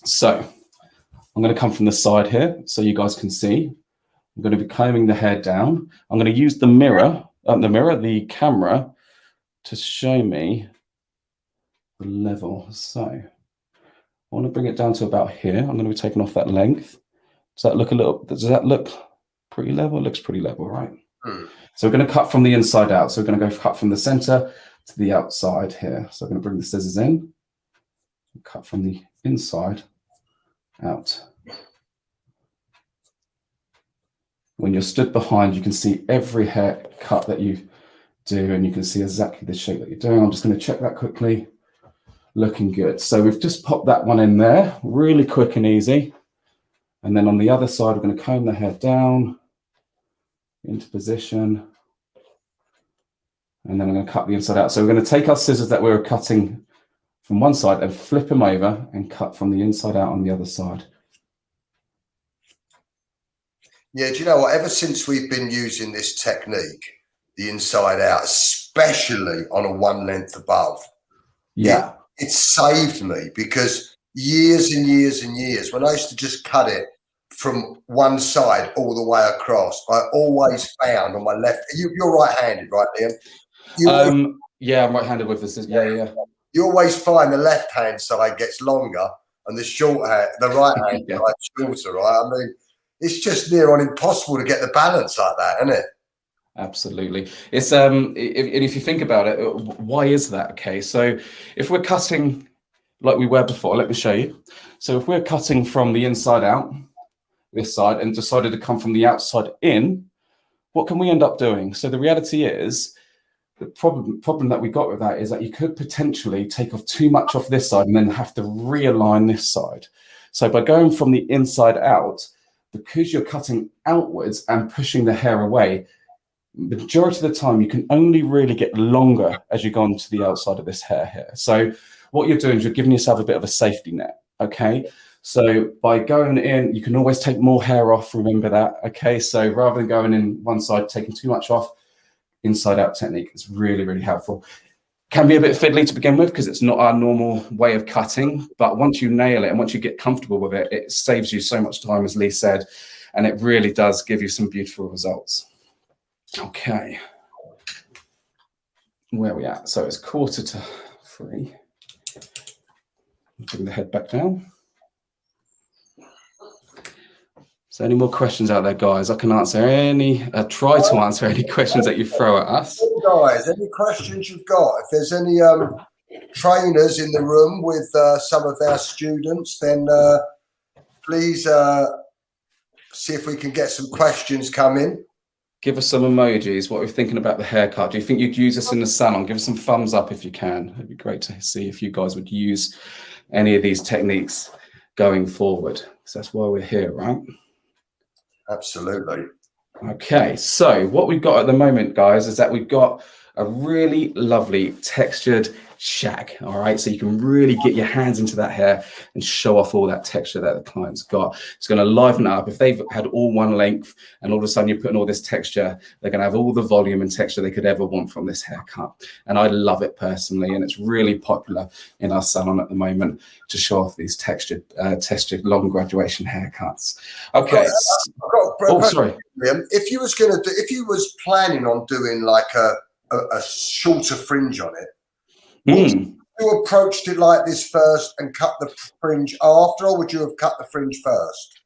So I'm going to come from the side here so you guys can see. I'm going to be combing the hair down. I'm going to use the camera to show me the level. So I want to bring it down to about here. I'm going to be taking off that length. Does that look pretty level? It looks pretty level, right? So we're going to cut from the inside out. So we're going to go cut from the center to the outside here. So I'm going to bring the scissors in, cut from the inside out. When you're stood behind, you can see every hair cut that you do, and you can see exactly the shape that you're doing. I'm just going to check that quickly. Looking good. So we've just popped that one in there, really quick and easy. And then on the other side, we're going to comb the hair down into position. And then I'm going to cut the inside out. So we're going to take our scissors that we were cutting from one side and flip them over and cut from the inside out on the other side. Yeah, do you know what? Ever since we've been using this technique, the inside out, especially on a one length above, yeah, it saved me, because years and years and years, when I used to just cut it from one side all the way across, I always found on my left, you're right-handed, right, Liam? Yeah, I'm right-handed with this. Yeah. You always find the left-hand side gets longer and the right-hand side shorter, right? I mean, it's just near on impossible to get the balance like that, isn't it? Absolutely. It's if you think about it, why is that? Okay, so if we're cutting like we were before, let me show you. So if we're cutting from the inside out, this side, and decided to come from the outside in, what can we end up doing? So the reality is, the problem that we got with that is that you could potentially take off too much off this side and then have to realign this side. So by going from the inside out, because you're cutting outwards and pushing the hair away, the majority of the time you can only really get longer as you go on to the outside of this hair here. So what you're doing is you're giving yourself a bit of a safety net, okay? So by going in, you can always take more hair off, remember that, okay? So rather than going in one side, taking too much off, inside out technique is really, really helpful. Can be a bit fiddly to begin with because it's not our normal way of cutting, but once you nail it and once you get comfortable with it, it saves you so much time, as Lee said, and it really does give you some beautiful results. Okay, where are we at? So it's 2:45. Bring the head back down. So any more questions out there, guys? I can answer try to answer any questions that you throw at us. Guys, any questions you've got? If there's any trainers in the room with some of our students, then please see if we can get some questions coming. Give us some emojis, what we're thinking about the haircut. Do you think you'd use us in the salon? Give us some thumbs up if you can. It'd be great to see if you guys would use any of these techniques going forward. So that's why we're here, right? Absolutely. Okay, so what we've got at the moment, guys, is that we've got a really lovely textured shag. All right, so you can really get your hands into that hair and show off all that texture that the client's got. It's going to liven it up. If they've had all one length and all of a sudden you're putting all this texture, they're going to have all the volume and texture they could ever want from this haircut. And I love it personally, and it's really popular in our salon at the moment to show off these textured long graduation haircuts. Okay. Oh, sorry. If you was planning on doing like a shorter fringe on it, would you approached it like this first and cut the fringe after, or would you have cut the fringe first?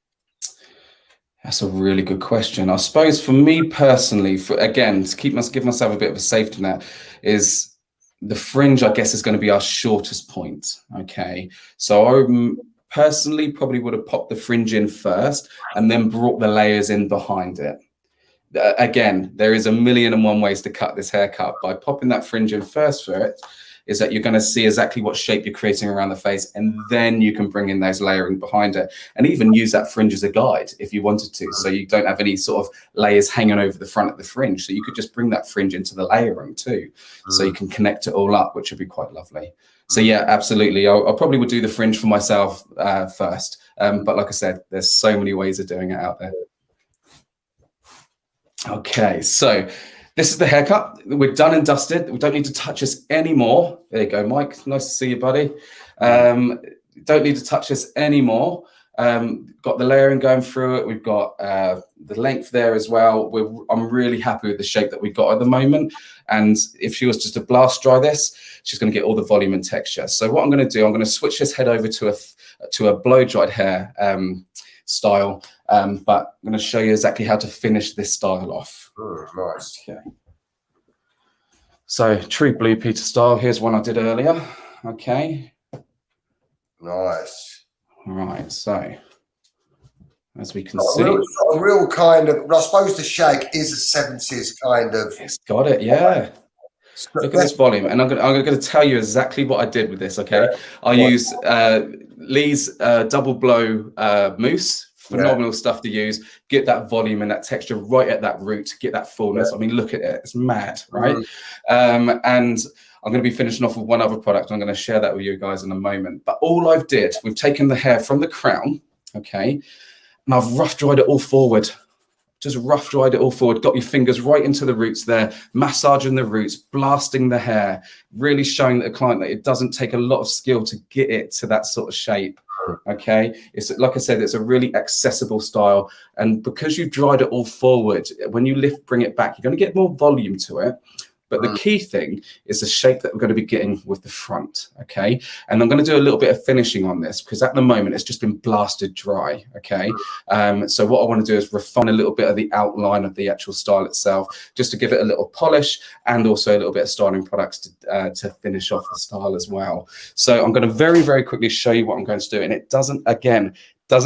That's a really good question. I suppose for me personally, again, to give myself a bit of a safety net, is the fringe, I guess, is going to be our shortest point. Okay, so I personally probably would have popped the fringe in first and then brought the layers in behind it. Again, there is 1,000,001 ways to cut this haircut. By popping that fringe in first for it, is that you're going to see exactly what shape you're creating around the face, and then you can bring in those layering behind it, and even use that fringe as a guide if you wanted to, so you don't have any sort of layers hanging over the front of the fringe. So you could just bring that fringe into the layering too, so you can connect it all up, which would be quite lovely. So yeah, absolutely. I probably would do the fringe for myself first, but like I said, there's so many ways of doing it out there. Okay, so this is the haircut. We're done and dusted. We don't need to touch this anymore. There you go, Mike. Nice to see you, buddy. Don't need to touch this anymore. Got the layering going through it. We've got the length there as well. I'm really happy with the shape that we've got at the moment. And if she was just to blast dry this, she's going to get all the volume and texture. So what I'm going to do, I'm going to switch this head over to a blow dried hair style. But I'm going to show you exactly how to finish this style off. Oh, nice. Okay. So true Blue Peter style. Here's one I did earlier. Okay. Nice. All right. So as we can see, a real kind of. I suppose the shag is a 70s kind of. It's got it. Yeah. Look at this volume, and I'm going to tell you exactly what I did with this. Okay. I used Lee's double blow mousse. Phenomenal stuff to use. Get that volume and that texture right at that root. Get that fullness. I mean, look at it. It's mad, right? And I'm going to be finishing off with one other product. I'm going to share that with you guys in a moment. But all I've did, we've taken the hair from the crown, okay, and I've rough dried it all forward. Just rough dried it all forward. Got your fingers right into the roots there, massaging the roots, blasting the hair, really showing the client that it doesn't take a lot of skill to get it to that sort of shape. Okay, it's like I said, it's a really accessible style, and because you've dried it all forward, when you bring it back, you're going to get more volume to it. But the key thing is the shape that we're going to be getting with the front, okay? And I'm going to do a little bit of finishing on this because at the moment it's just been blasted dry, okay? So what I want to do is refine a little bit of the outline of the actual style itself, just to give it a little polish and also a little bit of styling products to finish off the style as well. So I'm going to very, very quickly show you what I'm going to do. And it doesn't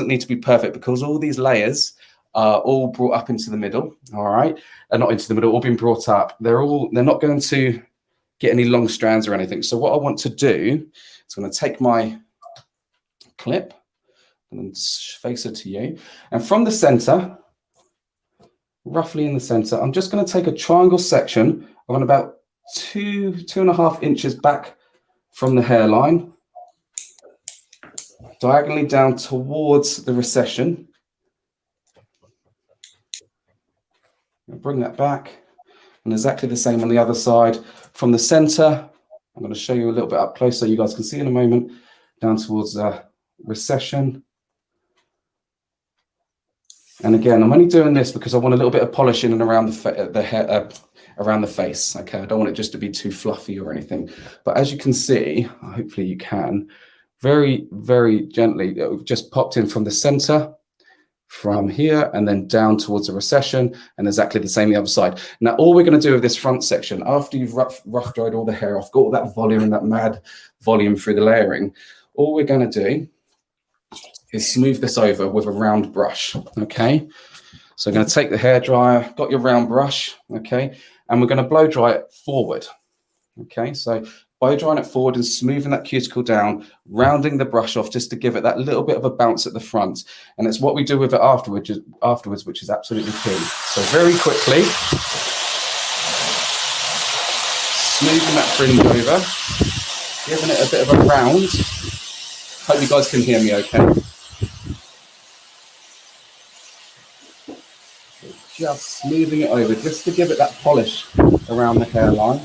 need to be perfect because all these layers are all brought up into the middle, all right? Not into the middle, all been brought up. They're not going to get any long strands or anything. So what I want to do is I'm going to take my clip and face it to you. And from the center, roughly in the center, I'm just going to take a triangle section on about 2.5 inches back from the hairline, diagonally down towards the recession. Bring that back, and exactly the same on the other side. From the center, I'm going to show you a little bit up close so you guys can see in a moment, down towards the recession. And again, I'm only doing this because I want a little bit of polishing and around the hair, around the face. Okay, I don't want it just to be too fluffy or anything. But as you can see, hopefully you can, very, very gently, it just popped in from the center, from here and then down towards the recession, and exactly the same the other side. Now all we're going to do with this front section, after you've rough dried all the hair off, got all that volume and that mad volume through the layering, all we're going to do is smooth this over with a round brush. Okay, so I'm going to take the hairdryer, got your round brush, okay, and we're going to blow dry it forward. Okay, so by drying it forward and smoothing that cuticle down, rounding the brush off just to give it that little bit of a bounce at the front. And it's what we do with it afterwards, which is absolutely key. So very quickly, smoothing that fringe over, giving it a bit of a round. Hope you guys can hear me okay. Just smoothing it over, just to give it that polish around the hairline.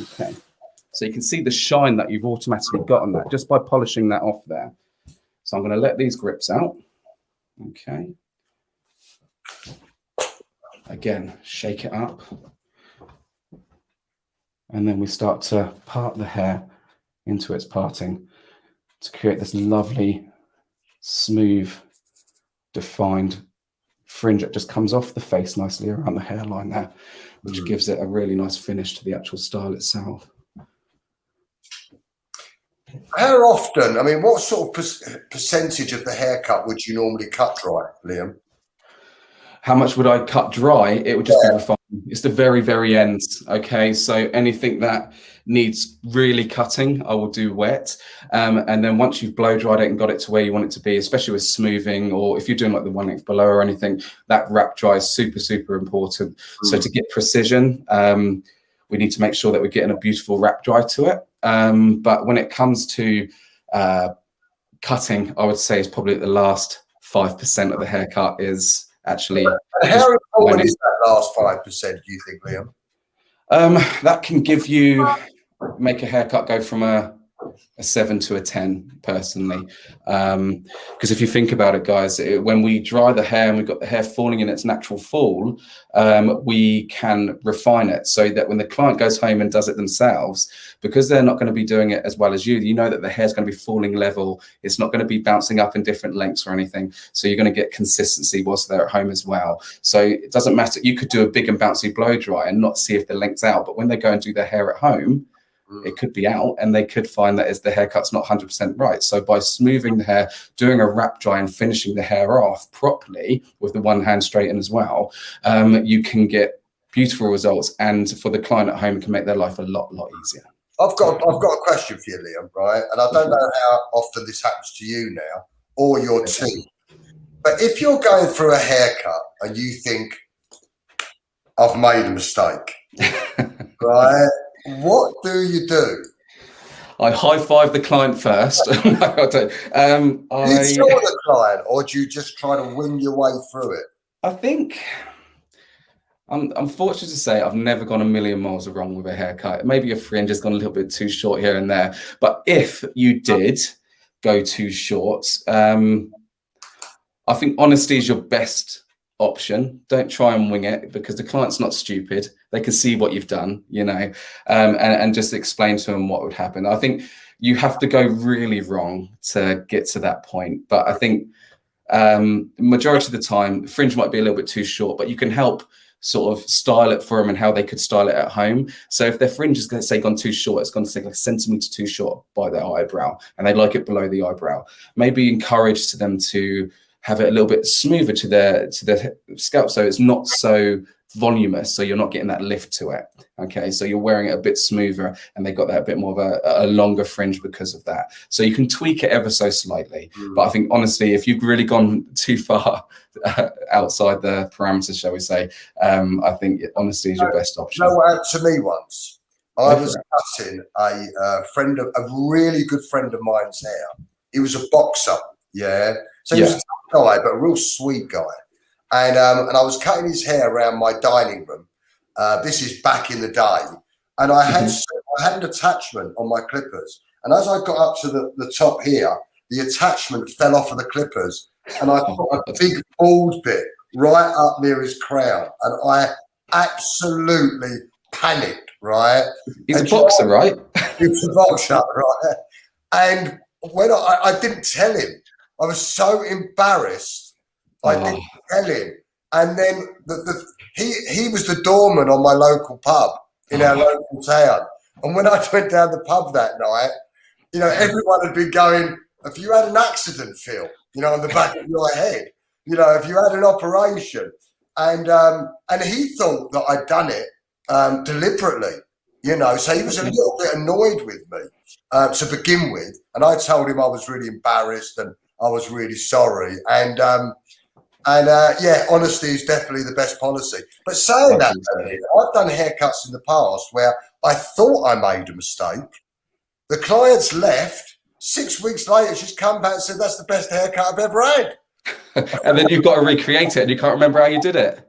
Okay, so you can see the shine that you've automatically got on that just by polishing that off there. So I'm going to let these grips out. Okay. Again, shake it up. And then we start to part the hair into its parting to create this lovely, smooth, defined fringe that just comes off the face nicely around the hairline there, which gives it a really nice finish to the actual style itself. How often, I mean, what sort of percentage of the haircut would you normally cut dry, Liam? How much would I cut dry? It would just be refined. It's the very, very end. Okay, so anything that needs really cutting, I will do wet. And then once you've blow dried it and got it to where you want it to be, especially with smoothing, or if you're doing like the 1/8 below or anything, that wrap dry is super, super important. So to get precision, we need to make sure that we're getting a beautiful wrap dry to it. But when it comes to cutting, I would say it's probably the last 5% of the haircut is actually. And how important is that last 5%, do you think, Liam? That can make a haircut go from a 7 to a 10 personally, because if you think about it, guys, when we dry the hair and we've got the hair falling in its natural fall, we can refine it so that when the client goes home and does it themselves, because they're not going to be doing it as well as you know that the hair's going to be falling level. It's not going to be bouncing up in different lengths or anything, so you're going to get consistency whilst they're at home as well. So it doesn't matter, you could do a big and bouncy blow dry and not see if the length's out, but when they go and do their hair at home, it could be out, and they could find that the haircut's not 100% right. So by smoothing the hair, doing a wrap dry and finishing the hair off properly with the one hand straighten as well, you can get beautiful results, and for the client at home, it can make their life a lot easier. I've got a question for you, Liam, right? And I don't know how often this happens to you now or your team, but if you're going through a haircut and you think, I've made a mistake, right? What do you do? I high five the client first. No, I don't. Do you show the client, or do you just try to wing your way through it? I think I'm fortunate to say I've never gone a million miles wrong with a haircut. Maybe your fringe has gone a little bit too short here and there, but if you did go too short, I think honesty is your best option. Don't try and wing it, because the client's not stupid. They can see what you've done, and just explain to them what would happen. I think you have to go really wrong to get to that point. But I think majority of the time, fringe might be a little bit too short, but you can help sort of style it for them and how they could style it at home. So if their fringe is going to say gone too short, it's going to say like a centimetre too short by their eyebrow, and they like it below the eyebrow, maybe encourage to them to have it a little bit smoother to their scalp, so it's not so voluminous, so you're not getting that lift to it. Okay, so you're wearing it a bit smoother, and they got that bit more of a longer fringe because of that. So you can tweak it ever so slightly. But I think honestly, if you've really gone too far outside the parameters, shall we say, I think honesty is your best option. You know what happened to me once? I was cutting a really good friend of mine's hair. He was a boxer, so he was a tough guy, but a real sweet guy. And I was cutting his hair around my dining room. This is back in the day. And I had an attachment on my clippers. And as I got up to the top here, the attachment fell off of the clippers. And I put a big bald bit right up near his crown. And I absolutely panicked, right? He's a boxer, right? He's a boxer, right? And when I didn't tell him, I was so embarrassed. I didn't tell him. And then he was the doorman on my local pub in our local town. And when I went down the pub that night, everyone had been going, have you had an accident, Phil? on the back of your head, if you had an operation. And he thought that I'd done it deliberately, so he was a little bit annoyed with me to begin with. And I told him I was really embarrassed and I was really sorry. And yeah, honesty is definitely the best policy. But saying that, I've done haircuts in the past where I thought I made a mistake. The client's left. 6 weeks later, she's come back and said, that's the best haircut I've ever had. And then you've got to recreate it and you can't remember how you did it.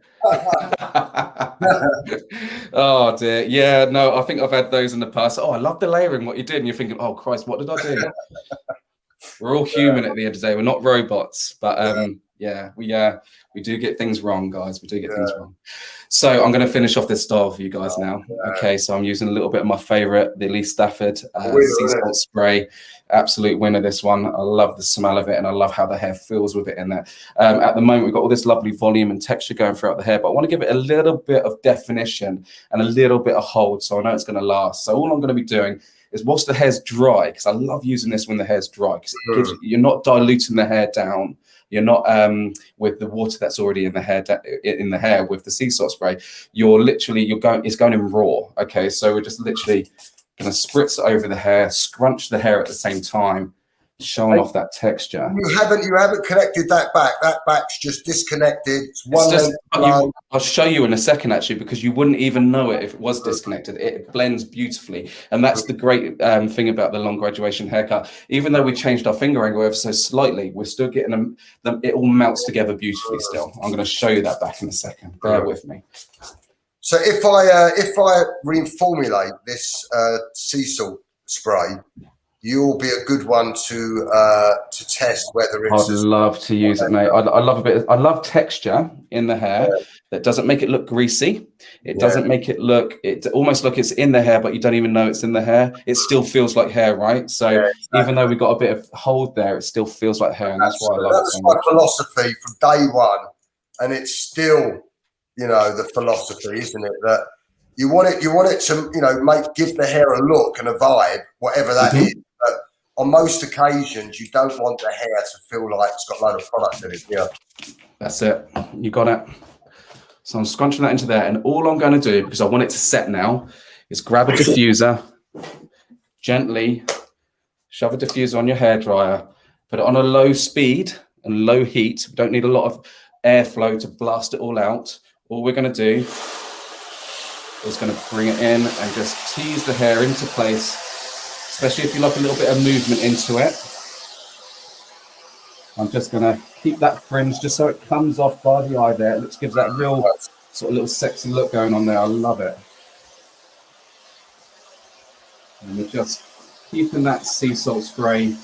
Oh dear. Yeah, no, I think I've had those in the past. Oh, I love the layering, what you did. And you're thinking, oh Christ, what did I do? We're all human at the end of the day. We're not robots. But we do get things wrong, guys. We do get things wrong. So I'm going to finish off this style for you guys now. Okay, so I'm using a little bit of my favorite, the Lee Stafford sea salt spray. Absolute winner, this one. I love the smell of it and I love how the hair feels with it in there. At the moment, we've got all this lovely volume and texture going throughout the hair, but I want to give it a little bit of definition and a little bit of hold so I know it's going to last. So all I'm going to be doing is whilst the hair's dry, because I love using this when the hair's dry, because it gives, you're not diluting the hair down. You're not with the water that's already in the hair with the sea salt spray. It's going in raw. Okay, so we're just literally going to spritz it over the hair, scrunch the hair at the same time, showing off that texture. You haven't connected that back. That back's just disconnected. I'll show you in a second, actually, because you wouldn't even know it if it was disconnected. It blends beautifully. And that's the great thing about the long graduation haircut. Even though we changed our finger angle ever so slightly, we're still getting them. It all melts together beautifully still. I'm going to show you that back in a second. Bear with me. So if I reformulate this sea salt spray, you'll be a good one to test whether it's. I'd love to use it, mate. I love texture in the hair that doesn't make it look greasy. It doesn't make it look. It almost like it's in the hair, but you don't even know it's in the hair. It still feels like hair, right? So even though we got a bit of hold there, it still feels like hair, and that's why I love it so much. That's my philosophy from day one, and it's still, the philosophy, isn't it? That you want it to, give the hair a look and a vibe, whatever that is. But on most occasions, you don't want the hair to feel like it's got a load of product in it. Yeah, that's it. You got it. So I'm scrunching that into there, and all I'm going to do, because I want it to set now, is grab a diffuser, gently shove a diffuser on your hairdryer, put it on a low speed and low heat. We don't need a lot of airflow to blast it all out. All we're going to do is going to bring it in and just tease the hair into place, especially if you like a little bit of movement into it. I'm just going to keep that fringe just so it comes off by the eye there. It gives that real sort of little sexy look going on there. I love it. And we're just keeping that sea salt spray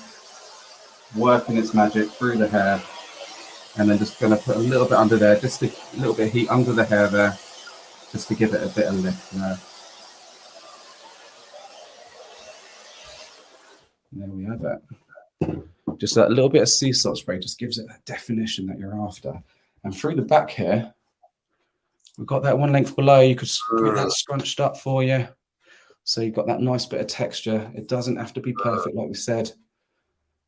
working its magic through the hair. And then just going to put a little bit under there, just a little bit of heat under the hair there, just to give it a bit of lift there. And there we have it. Just that little bit of sea salt spray just gives it that definition that you're after. And through the back here, we've got that one length below. You could get that scrunched up for you. So you've got that nice bit of texture. It doesn't have to be perfect, like we said.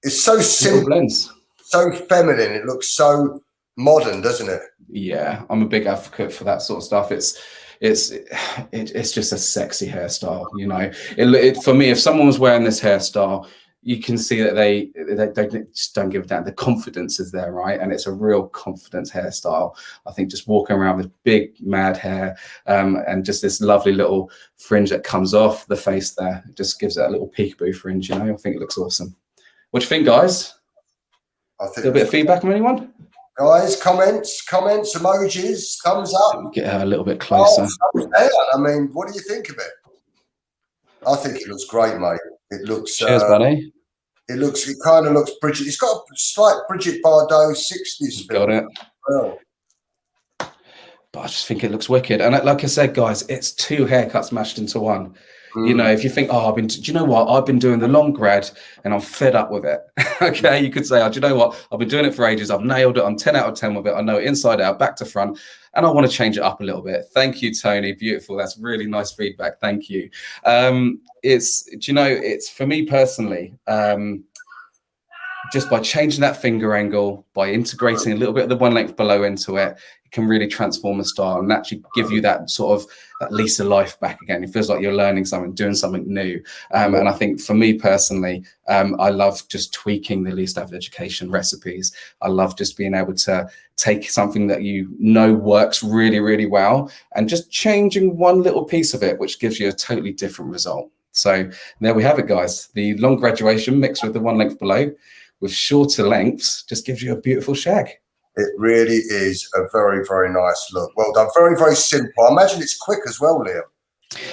It's so simple. Blends. So feminine. It looks so modern, doesn't it? Yeah, I'm a big advocate for that sort of stuff. It's just a sexy hairstyle, for me, if someone was wearing this hairstyle, you can see that they just don't give a damn. The confidence is there, right? And it's a real confidence hairstyle. I think just walking around with big mad hair and just this lovely little fringe that comes off the face there, it just gives it a little peekaboo fringe. I think it looks awesome. What do you think, guys? I think a bit of feedback from anyone? Guys, comments, emojis, thumbs up. Get her a little bit closer. I mean, what do you think of it? I think it looks great, mate. It looks. Cheers, buddy. It kind of looks Bridget. It's got a slight Bridget Bardot 60s feel. Got it. Well. But I just think it looks wicked. And like I said, guys, it's two haircuts mashed into one. If you think, do you know what? I've been doing the long grad and I'm fed up with it. Okay, you could say, do you know what? I've been doing it for ages. I've nailed it. I'm 10 out of 10 with it. I know it inside out, back to front. And I want to change it up a little bit. Thank you, Tony. Beautiful. That's really nice feedback. Thank you. It's for me personally, just by changing that finger angle, by integrating a little bit of the one length below into it, it can really transform the style and actually give you that sort of that lease of life back again. It feels like you're learning something, doing something new. And I think for me personally, I love just tweaking the Lee Stafford Education recipes. I love just being able to take something that you know works really, really well and just changing one little piece of it, which gives you a totally different result. So there we have it, guys. The long graduation mixed with the one length below with shorter lengths just gives you a beautiful shag. It really is a very, very nice look. Well done. Very, very simple. I imagine it's quick as well, Liam.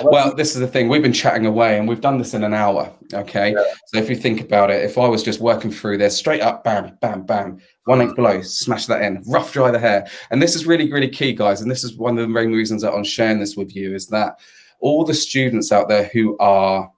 Well, this is the thing. We've been chatting away and we've done this in an hour. Okay. Yeah. So if you think about it, if I was just working through this straight up, bam, bam, bam, one length below, smash that in, rough dry the hair. And this is really, really key, guys. And this is one of the main reasons that I'm sharing this with you is that all the students out there who are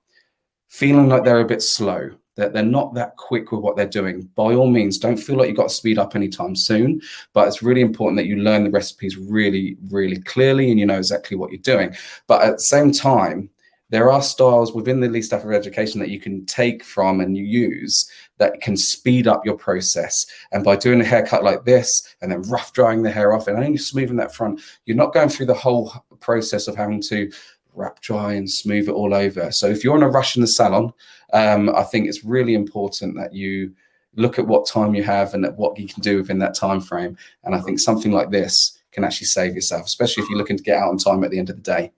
feeling like they're a bit slow, that they're not that quick with what they're doing, by all means, don't feel like you've got to speed up anytime soon. But it's really important that you learn the recipes really, really clearly and you know exactly what you're doing. But at the same time, there are styles within the Lee Stafford Education that you can take from and you use that can speed up your process. And by doing a haircut like this and then rough drying the hair off and only smoothing that front, you're not going through the whole process of having to wrap dry and smooth it all over. So if you're in a rush in the salon, I think it's really important that you look at what time you have and at what you can do within that time frame. And I think something like this can actually save yourself, especially if you're looking to get out on time at the end of the day.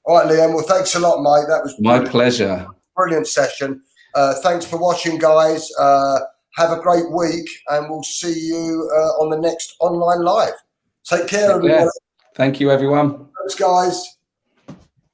All right, Liam. Well, thanks a lot, mate. That was my pleasure. Brilliant session. Thanks for watching, guys. Have a great week, and we'll see you on the next online live. Take care, everyone. Thank you, everyone. Thanks, guys.